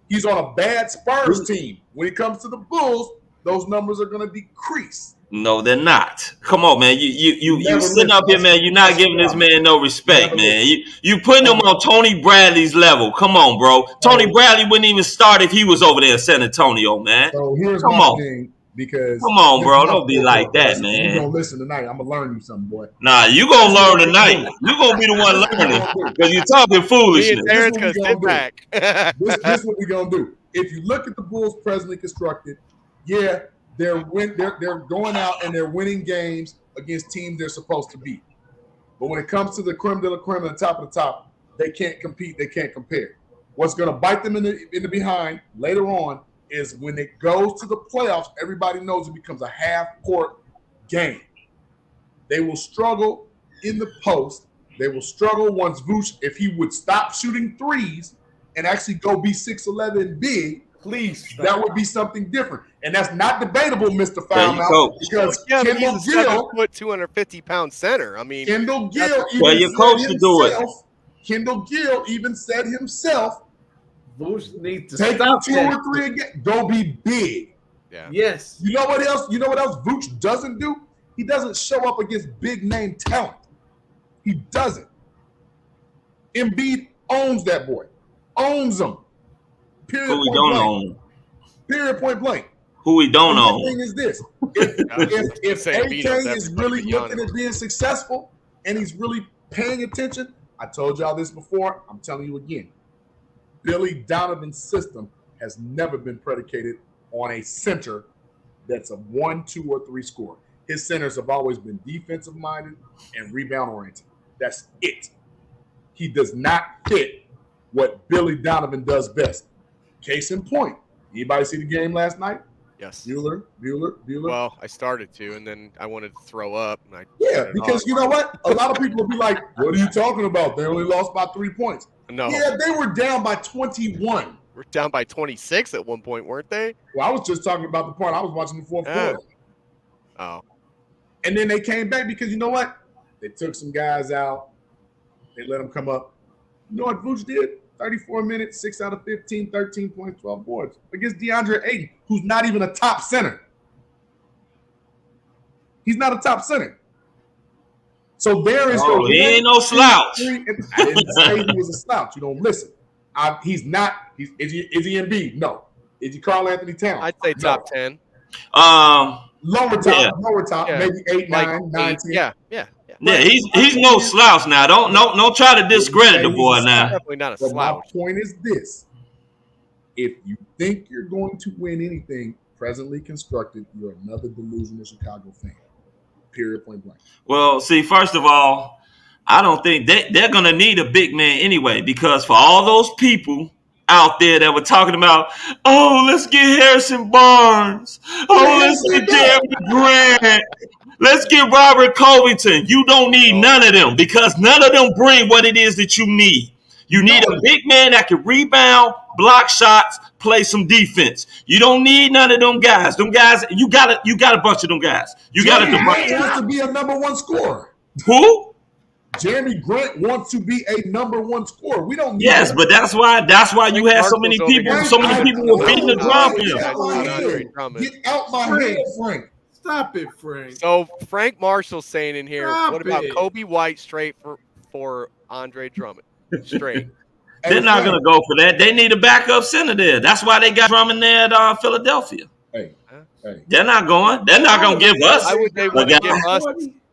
he's on a bad Spurs team. When he comes to the Bulls, those numbers are going to decrease. No, they're not. Come on, man. You sitting up here, man. You're not giving this man no respect, man. You putting him on Tony Bradley's level. Come on, bro. Tony Bradley wouldn't even start if he was over there in San Antonio, man. So here's my thing, because come on, bro. Don't be like that, man. You're gonna listen tonight. I'm gonna learn you something, boy. Nah, you gonna learn tonight. You're gonna be the one learning because you're talking foolishness. This is what we're gonna do. If you look at the Bulls presently constructed, they're going out and they're winning games against teams they're supposed to beat. But when it comes to the creme de la creme and the top of the top, they can't compete. They can't compare. What's going to bite them in the behind later on is when it goes to the playoffs, everybody knows it becomes a half-court game. They will struggle in the post. They will struggle once Vooch, if he would stop shooting threes and actually go be 6'11" big, Please. That would be something different. And that's not debatable, Mr. Yeah, you Foulmouth, coach. because Yeah, but Kendall he's a Gill, 7-foot, 250-pound center. I mean, Kendall Gill Well, even your said coach to do it. himself, Kendall Gill even said himself, Vooch needs to take stop 2 that. or 3 again. Go be big. yeah. Yes. You know what else? You know what else Vooch doesn't do? He doesn't show up against big name talent. He doesn't. Embiid owns that boy. Owns him. Period. Who we Point don't blank. own? Period. Point blank. Who we don't And the own? thing is this: if Say AK Embiid is owns really everybody looking beyond at being successful and he's really paying attention, I told y'all this before. I'm telling you again. Billy Donovan's system has never been predicated on a center that's a 1, 2, or 3 scorer. His centers have always been defensive minded and rebound oriented. That's it. He does not fit what Billy Donovan does best. Case in point. Anybody see the game last night? Yes. Bueller. Well, I started to, and then I wanted to throw up. And I Yeah, because you know what? A lot of people will be like, what are you talking about? They only lost by 3 points. No. Yeah, they were down by 21. We're down by 26 at one point, weren't they? Well, I was just talking about the part I was watching the fourth quarter. Oh. And then they came back because you know what? They took some guys out. They let them come up. You know what Vooch did? 34 minutes, 6 out of 15, 13 points, 12 boards against DeAndre Ayton, who's not even a top center. He's not a top center. So there is Oh, he ain't no slouch. I didn't say he was a slouch. You don't listen. He's not. Is he Embiid? No. Is he Karl Anthony Towns? I'd say top 10. Lower top, Yeah. maybe 8, Like 9, 9, 10. Yeah. Yeah, he's no slouch now. Don't try to discredit the boy now. Definitely not a But my slouch. point is this. If you think you're going to win anything presently constructed, you're another delusional Chicago fan. Period, point blank. Well, see, first of all, I don't think they're going to need a big man anyway, because for all those people out there that were talking about, oh, let's get Harrison Barnes. Oh, let's get Jeremy Grant. Let's get Robert Covington. You don't need none of them because none of them bring what it is that you need. You need a big man that can rebound, block shots, play some defense. You don't need none of them guys. Them guys, you got a bunch of them guys. You got a Jeremy Grant wants to be a number 1 scorer. Who? Jeremy Grant wants to be a number 1 scorer. We don't need Yes, that. but that's why you had so many people were beating the drum for him. Get out my head, Frank. Stop it, Frank. So Frank Marshall's saying in here, Stop what about it. Kobe White straight for Andre Drummond? Straight. They're not going to go for that. They need a backup center there. That's why they got Drummond there at Philadelphia. Hey. They're not going. They're not going to give us. I would they a want to guy. give us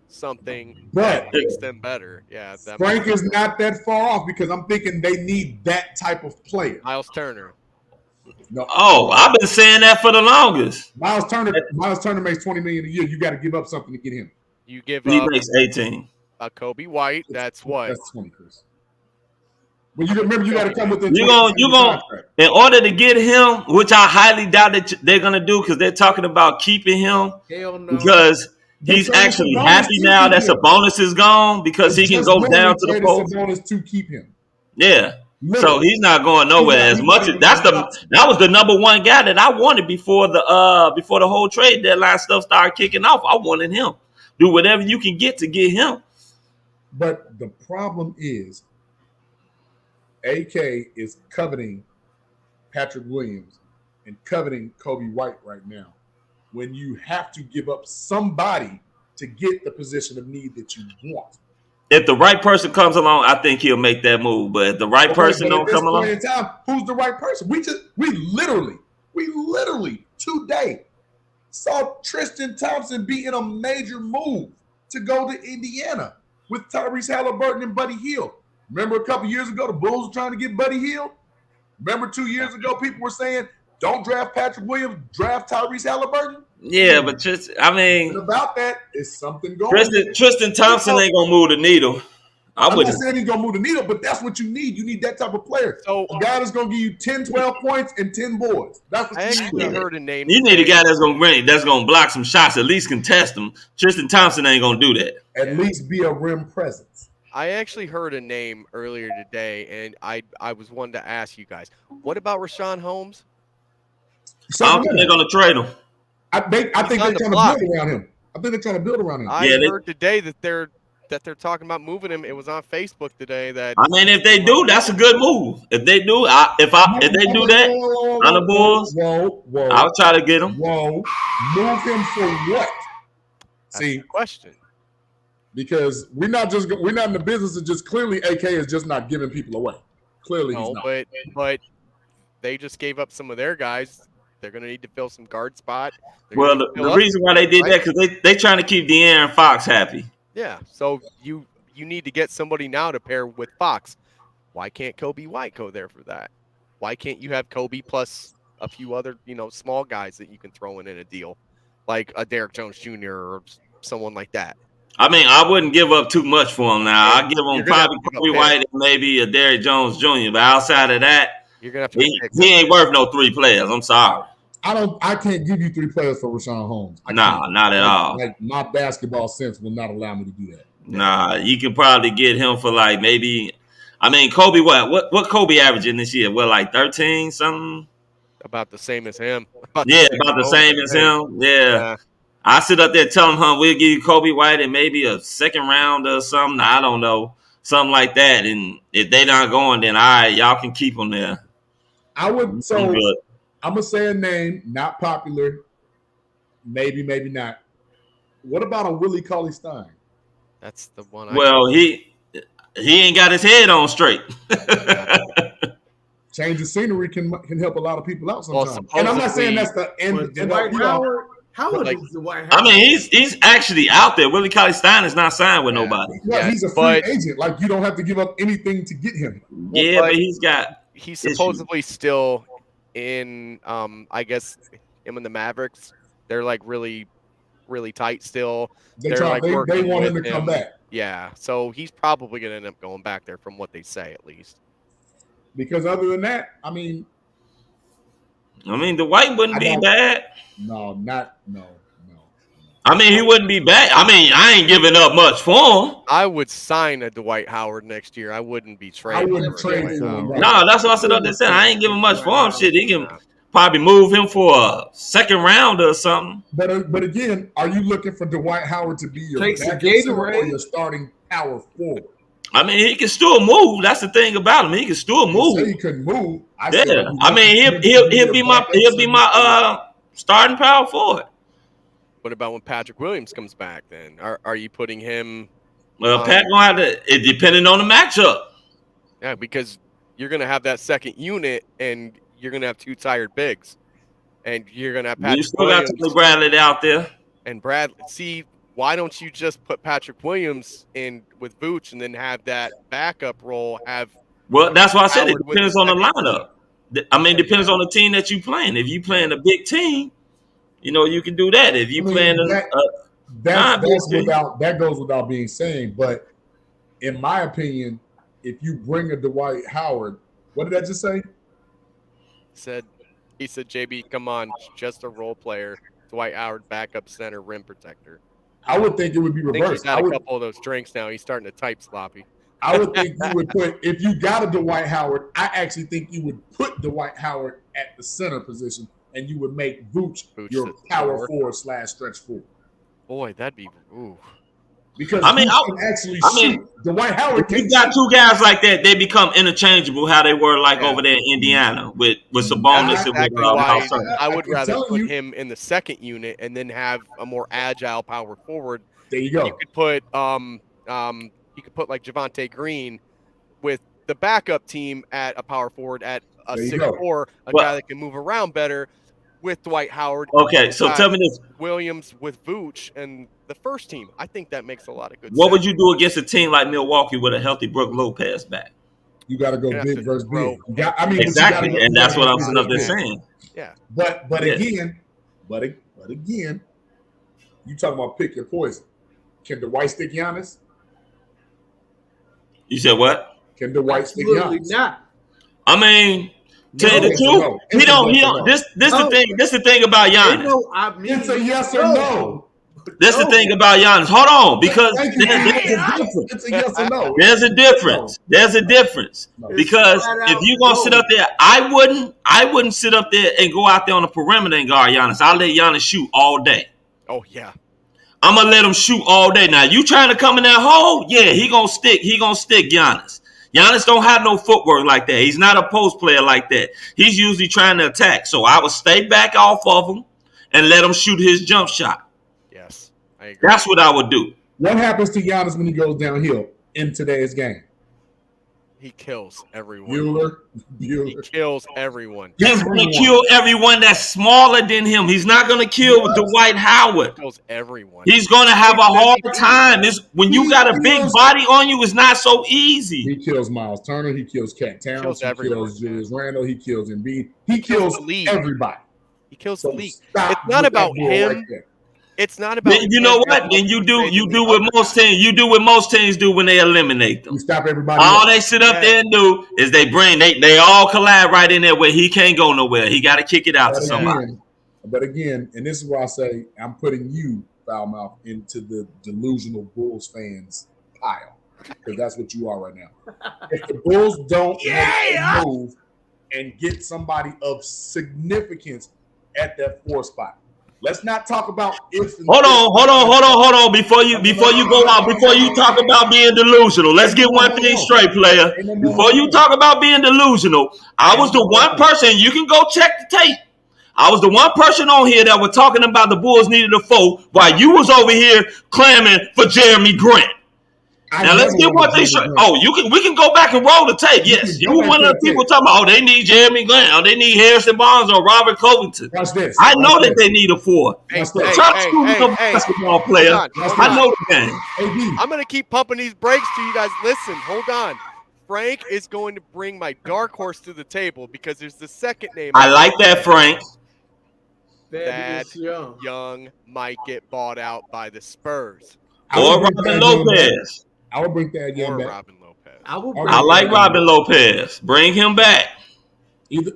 something But that makes them better. Yeah. Frank is not that far off because I'm thinking they need that type of player. Miles Turner. No. Oh, I've been saying that for the longest. Miles Turner makes $20 million a year. You got to give up something to get him. You give He up makes 18. a Kobe White. That's what. That's 20, Chris. But you remember, you got to come within. You're going in order to get him, which I highly doubt that they're going to do, because they're talking about keeping him Hell no. because he's actually happy now that the bonus is gone because he can go down to the post. Bonus to keep him. Yeah. So he's not going nowhere as much as that was the number 1 guy that I wanted before the whole trade deadline stuff started kicking off. I wanted him. Do whatever you can get to get him. But the problem is AK is coveting Patrick Williams and coveting Kobe White right now when you have to give up somebody to get the position of need that you want. If the right person comes along, I think he'll make that move. But if the right person don't come along, in time, who's the right person? We literally today saw Tristan Thompson be in a major move to go to Indiana with Tyrese Halliburton and Buddy Hield. Remember a couple years ago, the Bulls were trying to get Buddy Hield? Remember 2 years ago, people were saying, don't draft Patrick Williams, draft Tyrese Halliburton? yeah, but And about that is something going on. Tristan Thompson ain't gonna move the needle. I'm not saying he's going to move the needle, but that's what you need. You need that type of player. So, a guy that's going to give you 10, 12 points and 10 boards. That's what you need. Heard a name. You need a guy that's gonna block some shots, at least contest them. Tristan Thompson ain't gonna do that. At least be a rim presence. I actually heard a name earlier today, and I was wanting to ask you guys, what about Rashawn Holmes? I don't think they're going to trade him. I think they're trying to build around him. I think they're trying to build around him. I heard today that they're talking about moving him. It was on Facebook today. That I mean, if they do, that's a good move. If they do, if they do that on the Bulls, I'll try to get him. Move him for what? See, question. Because we're not in the business of just clearly AK is just not giving people away. Clearly, he's not. But they just gave up some of their guys. They're going to need to fill some guard spot. Well, the reason why they did that because they trying to keep De'Aaron Fox happy. Yeah, so you need to get somebody now to pair with Fox. Why can't Kobe White go there for that? Why can't you have Kobe plus a few other small guys that you can throw in a deal, like a Derrick Jones Jr. or someone like that? I mean, I wouldn't give up too much for him now. I'd give him probably Kobe White and maybe a Derrick Jones Jr. But outside of that, you're gonna have to he ain't worth no 3 players. I'm sorry. I can't give you 3 players for Rashawn Holmes. Not at all. Like my basketball sense will not allow me to do that. Nah, you can probably get him for like maybe. I mean, Kobe, what Kobe averaging this year? What, like 13 something? About the same as him. About the same as him. Yeah. I sit up there telling him we'll give you Kobe White and maybe a second round or something. I don't know, something like that. And if they not going, then all right, y'all can keep them there. I would. So I'm gonna say a name, not popular, maybe not. What about a Willie Cauley-Stein? That's the one. He ain't got his head on straight. Change the scenery can help a lot of people out sometimes. And I'm not saying that's the end. Howard is Dwight Howard. I mean, he's actually out there. Willie Cauley-Stein is not signed with nobody. Yeah, he's a free agent. Like, you don't have to give up anything to get him. But he's supposedly still in. I guess him and the Mavericks. They're like really, really tight still. They want him to come back. Yeah, so he's probably going to end up going back there, from what they say, at least. Because other than that, I mean, the White wouldn't be bad. No. I mean, he wouldn't be bad. I mean, I ain't giving up much for him. I would sign a Dwight Howard next year. I wouldn't be trading. I wouldn't trade him. No, that's what I said up there. I ain't giving much for him. Shit, he can probably move him for a second round or something. But again, are you looking for Dwight Howard to be your backup or your starting power forward? I mean, he can still move. That's the thing about him. He can still move. You say he can move. I mean, he'll be my starting power forward. What about when Patrick Williams comes back? Then are you putting him? Well, Pat gonna have to. It depending on the matchup. Yeah, because you're gonna have that second unit, and you're gonna have 2 tired bigs, and you're gonna have Patrick. You still Williams got Bradley out there. And Bradley, see. Why don't you just put Patrick Williams in with Vooch and then have that backup role? Well, that's why I said it depends on the lineup. I mean, depends on the team that you playing. If you playing a big team, you can do that. If you playing that goes without being saying. But in my opinion, if you bring a Dwight Howard, what did I just say? He said, JB, come on, just a role player. Dwight Howard, backup center, rim protector. I would think it would be reversed. He's had a couple of those drinks now. He's starting to type sloppy. I would think you would put, if you got a Dwight Howard, I actually think you would put Dwight Howard at the center position and you would make Vooch your power forward / stretch forward. Boy, that'd be Because shoot. Dwight Howard. If you got 2 guys like that, they become interchangeable. How they were over there in Indiana with Sabonis and with I would rather put him in the second unit and then have a more agile power forward. There you go. You could put like Javonte Green with the backup team at a power forward at a 6'4", guy that can move around better. With Dwight Howard. Okay, so tell me this. Williams with Vooch and the first team. I think that makes a lot of good sense. What would you do against a team like Milwaukee with a healthy Brook Lopez back? You got to go big versus big. Exactly, and that's what I'm sitting up there saying. Yeah. But again, you talking about pick your poison. Can Dwight stick Giannis? You said what? Can Dwight stick Giannis? Absolutely not. I mean, tell you the truth, he don't. This the thing. This the thing about Giannis. It's a yes or no. That's the thing about Giannis. Hold on, because it's a yes or no. There's a difference. There's a difference. Because if you're gonna sit up there, I wouldn't sit up there and go out there on the perimeter and guard Giannis. I'll let Giannis shoot all day. Oh yeah. I'm gonna let him shoot all day. Now you trying to come in that hole? Yeah, he gonna stick Giannis. Giannis don't have no footwork like that. He's not a post player like that. He's usually trying to attack. So I would stay back off of him and let him shoot his jump shot. Yes, I agree. That's what I would do. What happens to Giannis when he goes downhill in today's game? He kills everyone. Bueller. He kills everyone. He's going to kill everyone that's smaller than him. He's not going to kill Dwight Howard. He kills everyone. He's going to have a hard time. When you got a big body on you, it's not so easy. He kills Miles Turner. He kills Cat Towns. He kills Julius Randle. He kills Embiid. He kills everybody. He kills the league. It's not about him. It's not about. You know what? Then you do what most teams. You do what most teams do when they eliminate them. You stop everybody. All they sit up there and do is they all collide right in there where he can't go nowhere. He got to kick it out to somebody. But again, and this is why I say I'm putting you, Foulmouth, into the delusional Bulls fans pile, because that's what you are right now. If the Bulls don't make a move and get somebody of significance at that 4 spot. Let's not talk about if. Hold on. Before you go out, before you talk about being delusional, let's get one thing straight, player. Before you talk about being delusional, I was the one person. You can go check the tape. I was the one person on here that was talking about the Bulls needed a 4, while you was over here clamoring for Jeremy Grant. Now let's get one thing straight. Oh, we can go back and roll the tape. Yes, you were one of the people talking about, they need Jeremy Grant, or they need Harrison Barnes or Robert Covington. Watch this. I know that they need a 4. Basketball player. I know the game. I'm gonna keep pumping these breaks to you guys. Listen, hold on. Frank is going to bring my dark horse to the table because there's the second name. I like that, Frank. That Young might get bought out by the Spurs. Or Robin Lopez. I would bring that again back. Robin Lopez. I like Robin Lopez. Bring him back. Well,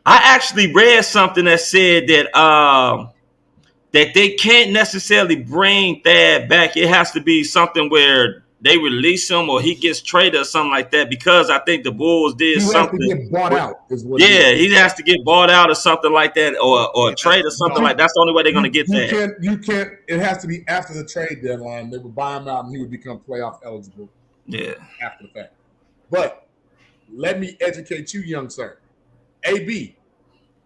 I actually read something that said that that they can't necessarily bring Thad back. It has to be something where they release him or he gets traded or something like that, because I think the Bulls did something. He has to get bought out. He has to get bought out or something like that, or trade or something like that. That's the only way they're going to get that. You can't. It has to be after the trade deadline. They would buy him out and he would become playoff eligible. Yeah. After the fact. But let me educate you, young sir. AB,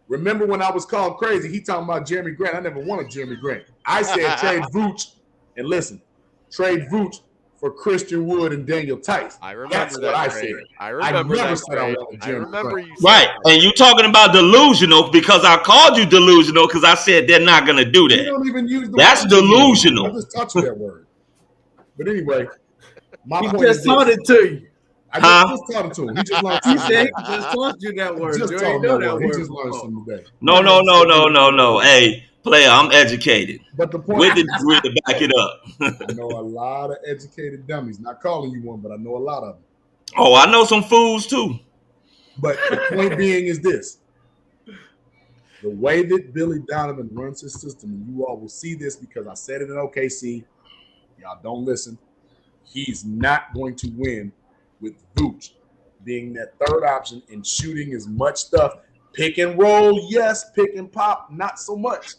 remember when I was called crazy? He talking about Jeremy Grant. I never wanted Jeremy Grant. I said trade Vooch, and listen, trade Vooch for Christian Wood and Daniel Tice. I remember That's what I said. I remember never that said I wanted Jeremy Grant. you right, and you talking about delusional because I called you delusional because I said they're not going to do that. You don't even use the That's word delusional. I just touched that word. But anyway, my he point just is taught it to you. I just taught it to him. He just learned. He said he just taught you that word. Just You taught ain't him know that that word. He word just learned before. something today. No. Hey, player, I'm educated. But the point with the degree to back it up. I know a lot of educated dummies. Not calling you one, but I know a lot of them. Oh, I know some fools too. But the point being is this. The way that Billy Donovan runs his system, and you all will see this because I said it in OKC. Y'all don't listen. He's not going to win with Vooch being that third option and shooting as much stuff. Pick and roll, yes. Pick and pop, not so much.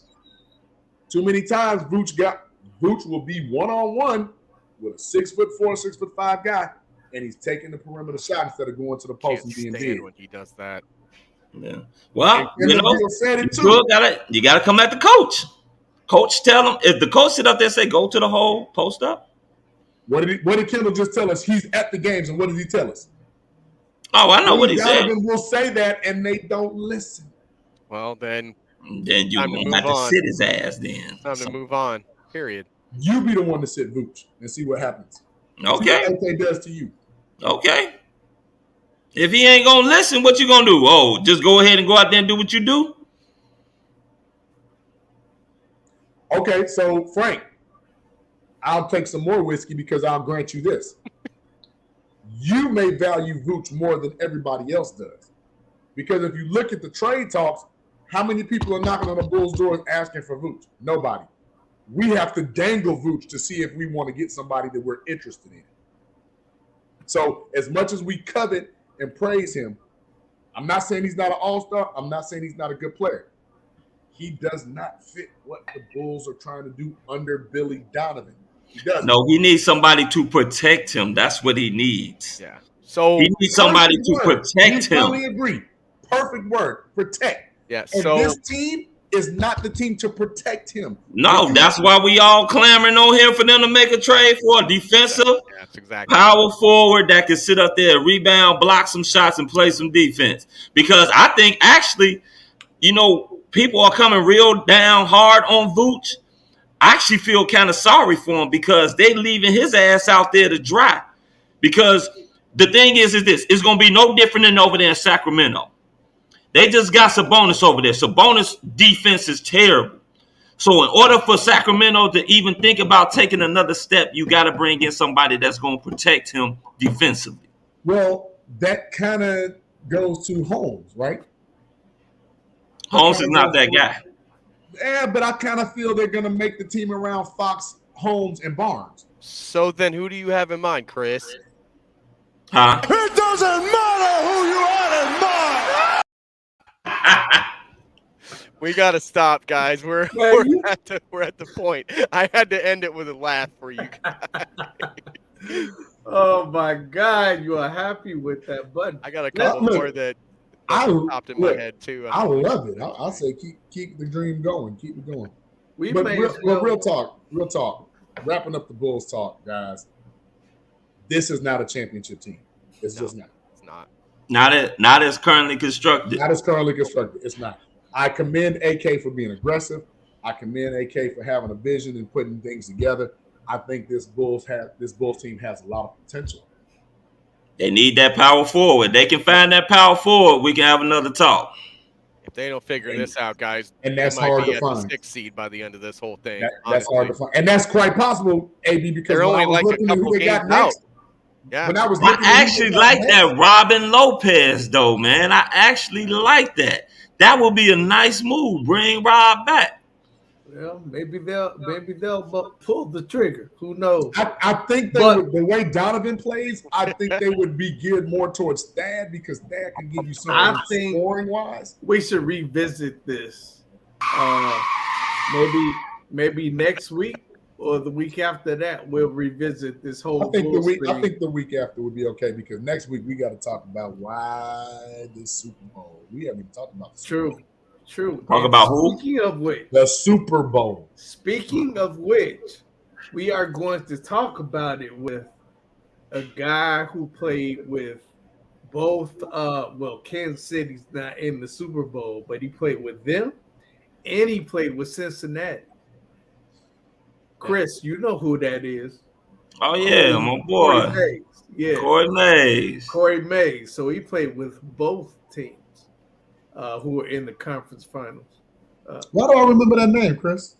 Too many times Vooch will be one-on-one with a 6'4", 6'5" guy, and he's taking the perimeter shot instead of going to the post and being big. When he does that. Yeah. Well, you got to come at the coach. Coach tell him, if the coach sit up there and say, go to the hole, post up. What did Kendall just tell us? He's at the games, and what did he tell us? Oh, I know what he said. Will say that, and they don't listen. Well, then you're going to have to sit his ass then. Time to move on, period. You be the one to sit Vooch and see what happens. Okay. See what AK does to you. Okay. If he ain't going to listen, what you going to do? Oh, just go ahead and go out there and do what you do? Okay, so Frank, I'll take some more whiskey because I'll grant you this. You may value Vooch more than everybody else does. Because if you look at the trade talks, How many people are knocking on the Bulls' doors asking for Vooch? Nobody. We have to dangle Vooch to see if we want to get somebody that we're interested in. So as much as we covet and praise him, I'm not saying he's not an all-star. I'm not saying he's not a good player. He does not fit what the Bulls are trying to do under Billy Donovan. He doesn't. No, he needs somebody to protect him. That's what he needs. Yeah. So he needs somebody to protect him. Totally agree. Perfect word. Protect. Yeah. And So this team is not the team to protect him. No, that's why we all clamoring on him for them to make a trade for a defensive power forward that can sit up there, rebound, block some shots, and play some defense. Because I think actually, people are coming real down hard on Vooch. I actually feel kind of sorry for him because they leaving his ass out there to dry. Because the thing is this: it's going to be no different than over there in Sacramento. They just got Sabonis over there. Sabonis' defense is terrible. So in order for Sacramento to even think about taking another step, you got to bring in somebody that's going to protect him defensively. Well, that kind of goes to Holmes, right? Holmes is not that guy. Yeah, but I kind of feel they're going to make the team around Fox, Holmes, and Barnes. So then who do you have in mind, Chris? Huh? It doesn't matter who you have in mind. We gotta stop, guys. We're at the point. I had to end it with a laugh for you guys. Oh my God, you are happy with that button. I got a couple more that popped in my head too. I love it. I say keep the dream going. Keep it going. Real talk. Wrapping up the Bulls talk, guys. This is not a championship team. It's just not. It's not. Not as currently constructed. Not as currently constructed. It's not. I commend AK for being aggressive. I commend AK for having a vision and putting things together. I think this Bulls team has a lot of potential. They need that power forward. They can find that power forward. We can have another talk. If they don't figure this out, guys, and that's might hard be to at find. The 6th seed by the end of this whole thing. That's hard to find, and that's quite possible, AB, because they're only like a couple games out. Yeah, when I actually like that Robin Lopez though, man. I actually like that. That would be a nice move. Bring Rob back. Well, maybe they'll pull the trigger. Who knows? I think the way Donovan plays, I think they would be geared more towards Thad because Thad can give you something scoring wise. We should revisit this. Maybe next week or the week after that. We'll revisit this whole. I think the week after would be okay because next week we got to talk about why the Super Bowl. We haven't even talked about the Super Bowl. True. Talk about who? Speaking of which, the Super Bowl. Speaking of which, we are going to talk about it with a guy who played with both. Kansas City's not in the Super Bowl, but he played with them, and he played with Cincinnati. Chris, you know who that is. Oh yeah, my boy. Corey Mays. Yeah, Corey Mays. So he played with both teams. Who were in the conference finals. Why do I remember that name, Chris?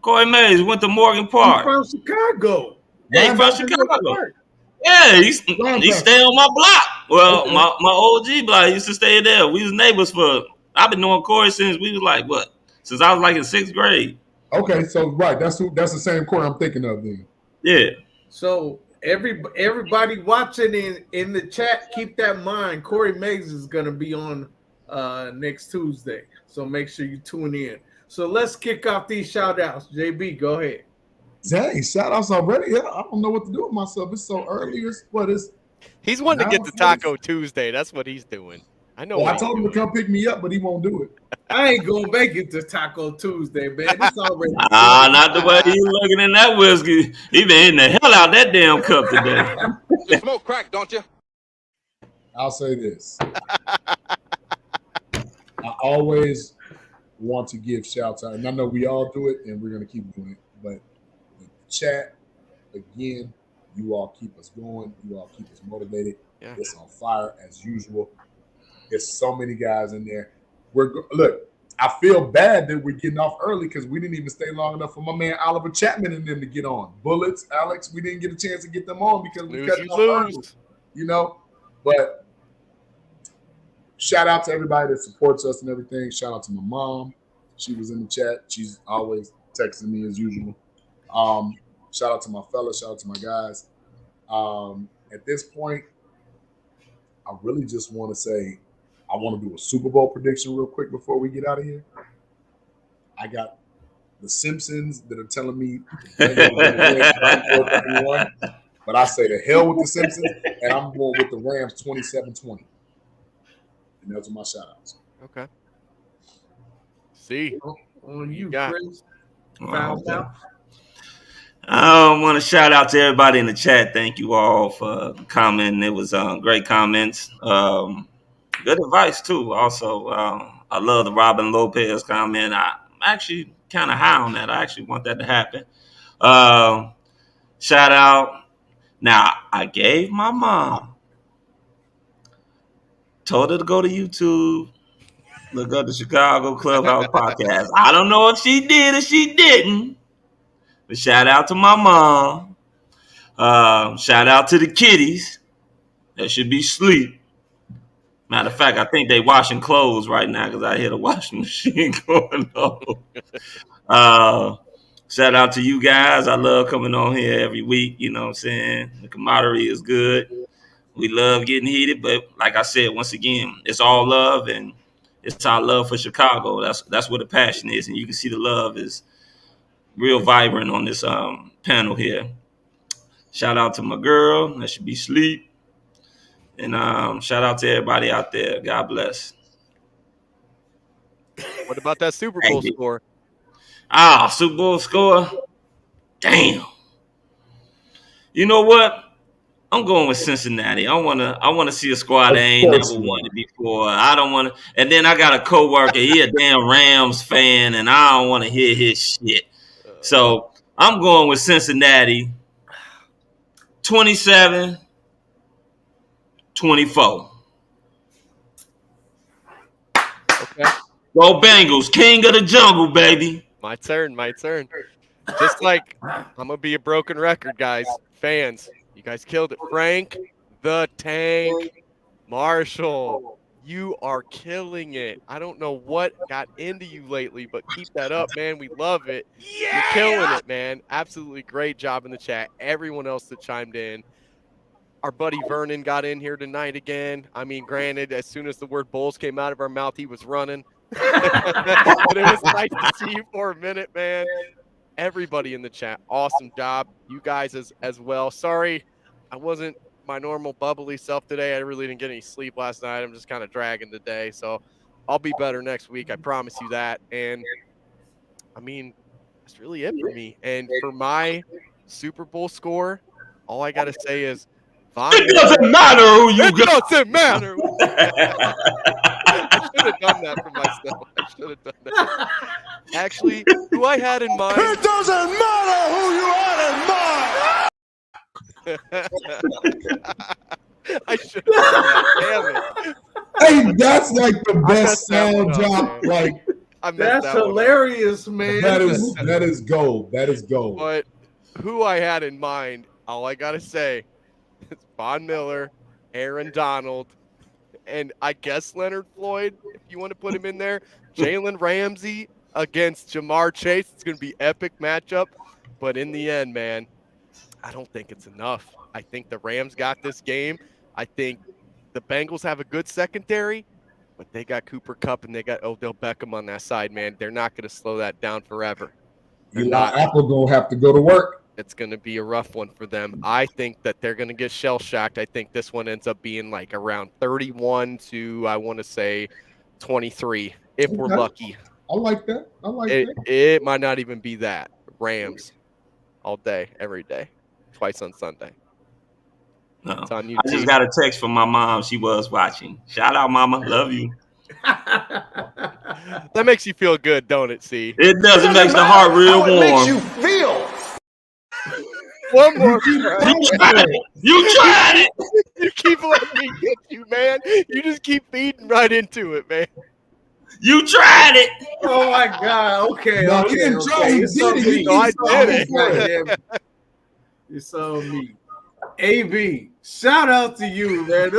Corey Mays went to Morgan Park. He's from Chicago. Yeah, he's from Chicago. Yeah, he stayed on my block. Well, okay. my OG block, he used to stay there. We was neighbors I've been knowing Corey since we was since I was like in 6th grade. Okay, so right, that's the same Corey I'm thinking of then. Yeah. So everybody watching in the chat, keep that in mind. Corey Mays is gonna be on next Tuesday, so make sure you tune in. So let's kick off these shout outs. JB, go ahead. Dang, shout outs already. Yeah, I don't know what to do with myself. It's so early. He's wanting to get to Taco Tuesday. That's what he's doing. I know. Well, I told him to come pick me up, but he won't do it. I ain't gonna make it to Taco Tuesday, man. It's already not the way you looking in that whiskey. He been hitting the hell out that damn cup today. You smoke crack, don't you? I'll say this. I always want to give shouts out, and I know we all do it, and we're going to keep doing it. But the chat, again, you all keep us going. You all keep us motivated. Yeah. It's on fire as usual. There's so many guys in there. Look, I feel bad that we're getting off early because we didn't even stay long enough for my man Oliver Chapman and them to get on. Bullets, Alex, we didn't get a chance to get them on because we cut off early. But shout out to everybody that supports us and everything. Shout out to my mom. She was in the chat. She's always texting me as usual. Shout out to my fellas. Shout out to my guys. At this point, I really just want to say I want to do a Super Bowl prediction real quick before we get out of here. I got the Simpsons that are telling me but I say the hell with the Simpsons, and I'm going with the Rams 27-20. And those are my shout-outs. Okay. See. On you, got Chris. Found out. I want to shout out to everybody in the chat. Thank you all for commenting. It was great comments. Good advice, too. Also, I love the Robin Lopez comment. I'm actually kind of high on that. I actually want that to happen. Shout out. Now, I gave my mom, told her to go to YouTube, look up the Chicago Clubhouse podcast. I don't know if she did or she didn't, but shout out to my mom. Shout out to the kiddies that should be asleep. Matter of fact, I think they washing clothes right now because I hear the washing machine going on. Shout out to you guys. I love coming on here every week. You know what I'm saying? The camaraderie is good. We love getting heated, but like I said, once again, it's all love, and it's our love for Chicago. That's where the passion is, and you can see the love is real vibrant on this panel here. Shout out to my girl. That should be asleep. And shout out to everybody out there. God bless. What about that Super Bowl score? Super Bowl score. Damn. You know what? I'm going with Cincinnati. I wanna see a squad that ain't never won it before. I don't want to. And then I got a coworker. He a damn Rams fan, and I don't want to hear his shit. So I'm going with Cincinnati. 27-24. Okay. Go Bengals, king of the jungle, baby. My turn. Just like I'm gonna be a broken record, guys. Fans, you guys killed it. Frank the Tank Marshall, you are killing it. I don't know what got into you lately, but keep that up, man. We love it. Yeah! You're killing it, man. Absolutely great job in the chat. Everyone else that chimed in. Our buddy Vernon got in here tonight again. I mean, granted, as soon as the word Bulls came out of our mouth, he was running. But it was nice to see you for a minute, man. Everybody in the chat, awesome job. You guys as well. Sorry, I wasn't my normal bubbly self today. I really didn't get any sleep last night. I'm just kind of dragging today. So I'll be better next week. I promise you that. And, I mean, that's really it for me. And for my Super Bowl score, all I got to say is, it doesn't matter who you got. It doesn't matter. I should have done that for myself. I should have done that. Actually, who I had in mind. It doesn't matter who you had in mind. I should have done that. Damn it. Hey, that's like the best sound job. Like that's hilarious, man. That is gold. That is gold. But who I had in mind, all I gotta say, is Von Miller, Aaron Donald, and I guess Leonard Floyd, if you want to put him in there. Jalen Ramsey against Jamar Chase. It's going to be epic matchup. But in the end, man, I don't think it's enough. I think the Rams got this game. I think the Bengals have a good secondary, but they got Cooper Kupp and they got Odell Beckham on that side, man. They're not going to slow that down forever. Apple going to have to go to work. It's going to be a rough one for them. I think that they're going to get shell-shocked. I think this one ends up being like around 31 to, I want to say, 23, if we're lucky. I like that. It might not even be that. Rams all day, every day, twice on Sunday. No, I just got a text from my mom. She was watching. Shout out, Mama. Love you. That makes you feel good, don't it, C? It does. It makes the heart real warm. It makes you feel. One more. You tried it. You keep letting me get you, man. You just keep feeding right into it, man. You tried it. Oh my God. Okay. No, okay. He didn't try. He did it. I did it. You saw me. AB, shout out to you, man.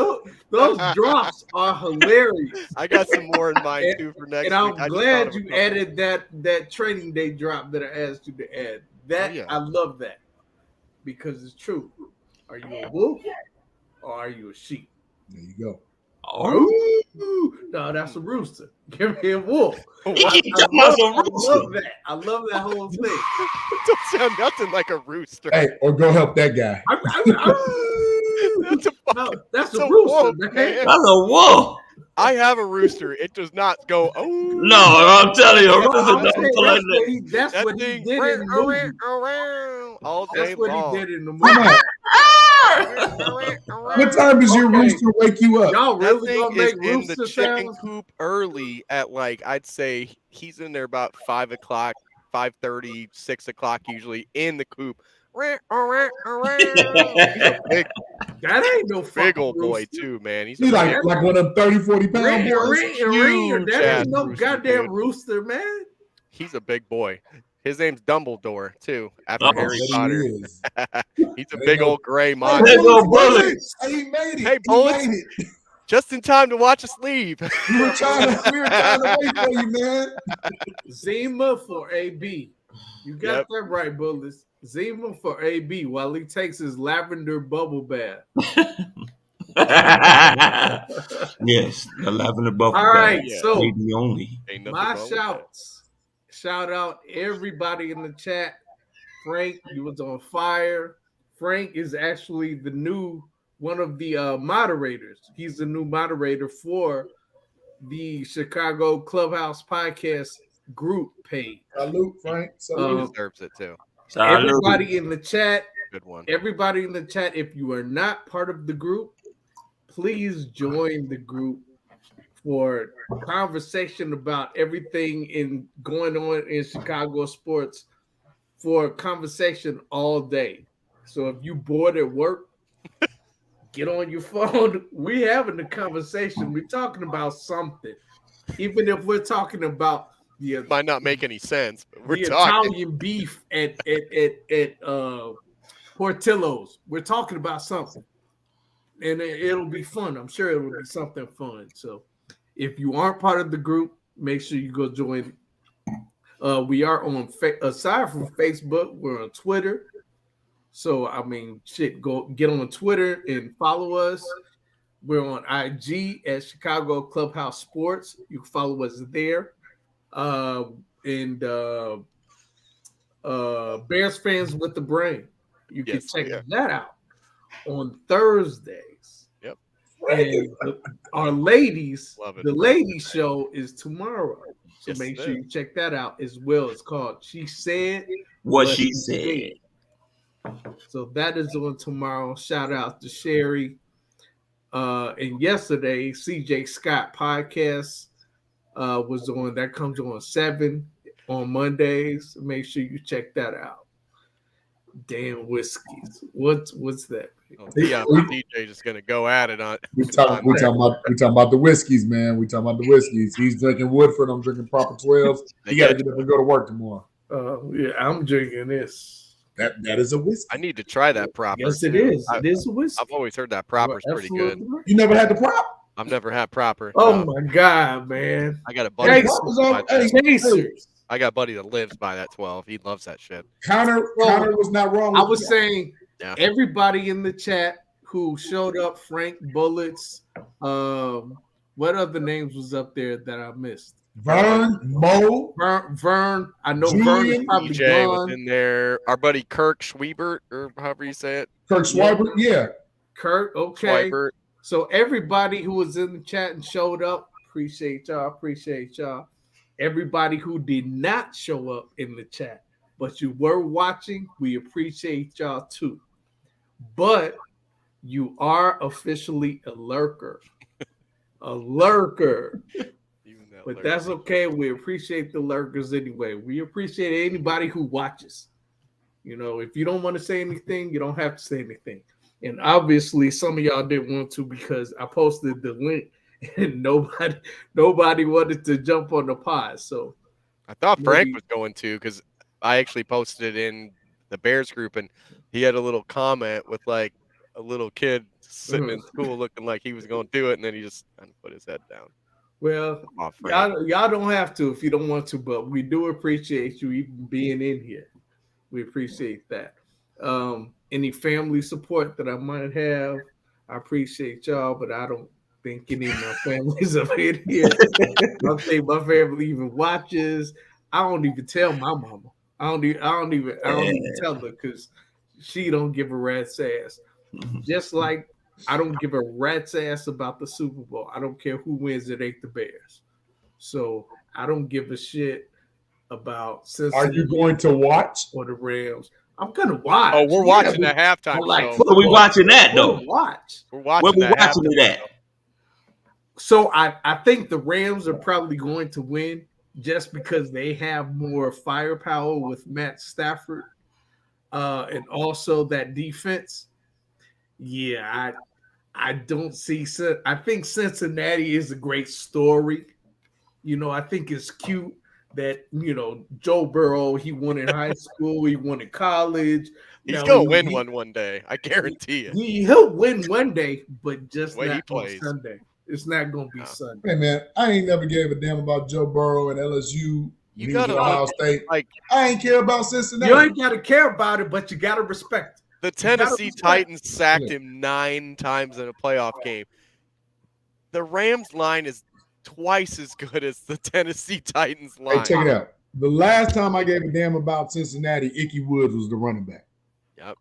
Those drops are hilarious. I got some more in mind too for next and week. I'm glad you added that training day drop that I asked you to add. That I love that because it's true. Are you a wolf or are you a sheep? There you go. Oh, no, that's a rooster. Give me a wolf. I love that whole thing. It don't sound nothing like a rooster. Hey, or go help that guy. That's a rooster, wolf, man. man. That's a wolf. I have a rooster. It does not go. Oh no! I'm telling you, that's what he did in the movie. All day That's what long. he did in the movie. What time does your rooster wake you up? Y'all really that gonna thing make is in the rooster chicken sounds? coop early at I'd say he's in there about 5 o'clock, 5:30, 6 o'clock usually in the coop. He's a big, that ain't no big old boy rooster. too, man. He's like one of them 30, 40 pound boys. That ain't no goddamn rooster, man. He's a big boy. His name's Dumbledore too, after Harry Potter. He's a big old gray monster. He made it. Hey, Bullets. Just in time to watch us leave. We were trying to wait for you, man. Zima for AB. You got that right, Bullets. Zima for AB while he takes his lavender bubble bath. Yes, the lavender bubble bath. All right, so AB only. My shouts. Shout out everybody in the chat. Frank, you was on fire. Frank is actually the new one of the moderators. He's the new moderator for the Chicago Clubhouse podcast group page. Salute, Frank. He deserves it too. Everybody in the chat. Good one. Everybody in the chat, if you are not part of the group, please join the group for conversation about everything going on in Chicago sports, for conversation all day. So if you bored at work, get on your phone. We having a conversation. We're talking about something. Even if we're talking about might not make any sense, but we're talking Italian beef at Portillo's. We're talking about something. And it'll be fun. I'm sure it will be something fun. So if you aren't part of the group, make sure you go join. We are on, aside from Facebook, we're on Twitter. So, I mean, go get on Twitter and follow us. We're on IG at Chicago Clubhouse Sports. You can follow us there. Bears Fans with the Brain. You can check that out on Thursdays. Yep. And our ladies, the ladies show is tomorrow. So make sure you check that out as well. It's called She Said What She Said. So that is on tomorrow. Shout out to Sherry. And yesterday, CJ Scott podcast was on. That comes on 7 on Mondays. Make sure you check that out. Damn whiskeys. What's that? DJ just gonna go at it on. We talking about the whiskeys, man. We talking about the whiskeys. He's drinking Woodford. I'm drinking Proper 12s. He got to get up and go to work tomorrow. Yeah, I'm drinking this. That is a whiskey. I need to try that Proper. Yes, it is. It is a whiskey. I've always heard that Proper's pretty good. You never had the Prop? I've never had Proper. Oh my God, man! I got a buddy. I got a buddy that lives by that 12. He loves that shit. Connor was not wrong. I was saying everybody in the chat who showed up, Frank, Bullets, what other names was up there that I missed? Vern, Mo, Vern. I know Julian, Vern is probably DJ gone. was in there. Our buddy Kirk Schwiebert, or however you say it. Kirk Schwiebert, yeah. Kirk, okay. Schwiebert. So everybody who was in the chat and showed up, appreciate y'all. Everybody who did not show up in the chat, but you were watching, we appreciate y'all too. But you are officially a lurker. A lurker. But that's okay. We appreciate the lurkers anyway. We appreciate anybody who watches. You know, if you don't want to say anything, you don't have to say anything. And obviously, some of y'all didn't want to because I posted the link and nobody wanted to jump on the pod. So I thought Frank was going to, because I actually posted it in the Bears group and he had a little comment with like a little kid sitting in school looking like he was going to do it, and then he just kind of put his head down. Well, y'all don't have to if you don't want to, but we do appreciate you even being in here. We appreciate that. Any family support that I might have, I appreciate y'all, but I don't think any of my family's up in here. I don't think my family even watches. I don't even tell my mama. I don't even tell her because she don't give a rat's ass. Just like I don't give a rat's ass about the Super Bowl. I don't care who wins. It ain't the Bears. So I don't give a shit about Cincinnati. Are you going to watch or the Rams? I'm gonna watch. Oh, we're watching the halftime show. Where are we watching that though? We're watching. Where we watching it at? So I think the Rams are probably going to win just because they have more firepower with Matt Stafford, and also that defense. Yeah, I don't see. I think Cincinnati is a great story. I think it's cute that Joe Burrow, he won in high school, he won in college. He's gonna win one day. I guarantee you. He'll win one day, but just the way not he plays. on Sunday. It's not gonna be Sunday. Hey man, I ain't never gave a damn about Joe Burrow and LSU. You got Ohio State. I ain't care about Cincinnati. You ain't gotta care about it, but you gotta respect it. The Tennessee Titans sacked him 9 times in a playoff game. The Rams line is twice as good as the Tennessee Titans line. Hey, check it out. The last time I gave a damn about Cincinnati, Ickey Woods was the running back. Yep.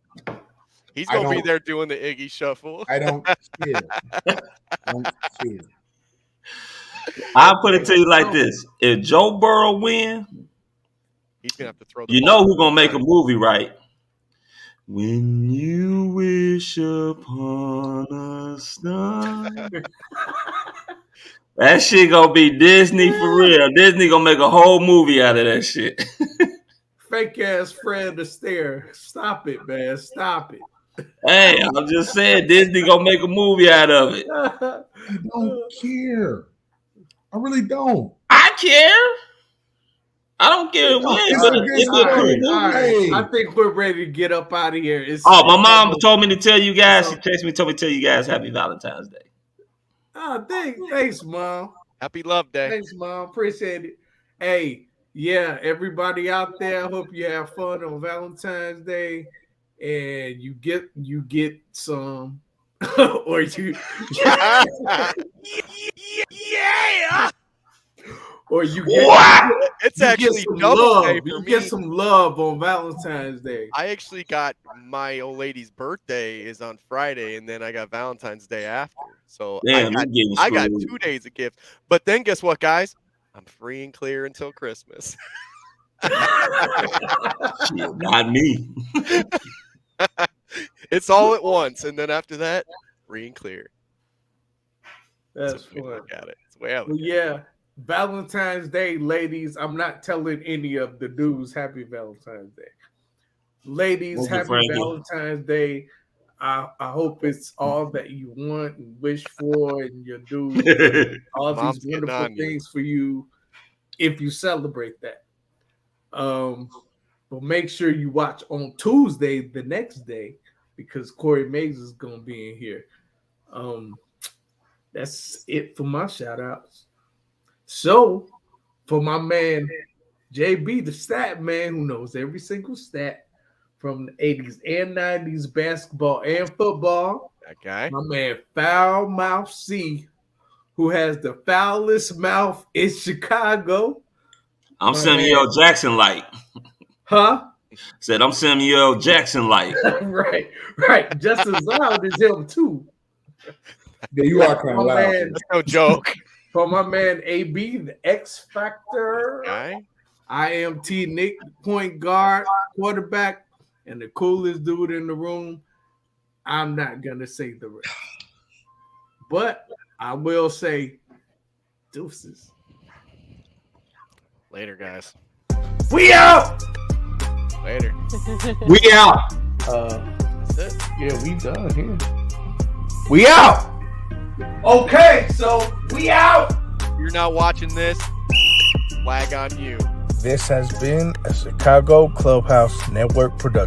He's going to be there doing the Iggy shuffle. I don't care. I'll put it to you like this. If Joe Burrow win, he's going to have to throw the you know who's going to make a movie, right? When you wish upon a star. That shit gonna be Disney for real. Disney gonna make a whole movie out of that shit. Fake ass Fred Astaire. Stop it, man. Stop it. Hey, I'm just saying Disney gonna make a movie out of it. I don't care. I really don't. I care. I don't care. I think we're ready to get up out of here. My mom told me to tell you guys. She texted me, told me to tell you guys Happy Valentine's Day. Oh, thanks, Mom. Happy Love Day. Thanks, Mom. Appreciate it. Hey, yeah, everybody out there, I hope you have fun on Valentine's Day, and you get some, or you, yeah. Or you get it's actually double love. day for you me. Get some love on Valentine's Day. I actually got my old lady's birthday is on Friday, and then I got Valentine's Day after. So damn, I got 2 days of gifts. But then guess what, guys? I'm free and clear until Christmas. Not me. It's all at once, and then after that, free and clear. That's fun. Look at it. It's the way I look at it. Valentine's Day, ladies. I'm not telling any of the dudes Happy Valentine's Day. Ladies, Happy Valentine's Day. I hope it's all that you want and wish for, and your dude all these wonderful things for you if you celebrate that. But make sure you watch on Tuesday, the next day, because Corey Mays is gonna be in here. That's it for my shout outs. So, for my man, JB, the stat man who knows every single stat from the 80s and 90s basketball and football. That guy. My man, Foul Mouth C, who has the foulest mouth in Chicago. I'm Samuel L. Jackson like. Huh? Said I'm Samuel L. Jackson like. Right. Just as loud as him, too. Yeah, you are kind of loud. That's no joke. For my man AB, the X Factor. Okay. I am T Nick, point guard, quarterback, and the coolest dude in the room. I'm not gonna say the rest, but I will say deuces. Later, guys. We out. Later. We out. That's it. Yeah, we done here. We out. Okay, so we out. If you're not watching this, flag on you. This has been a Chicago Clubhouse Network production.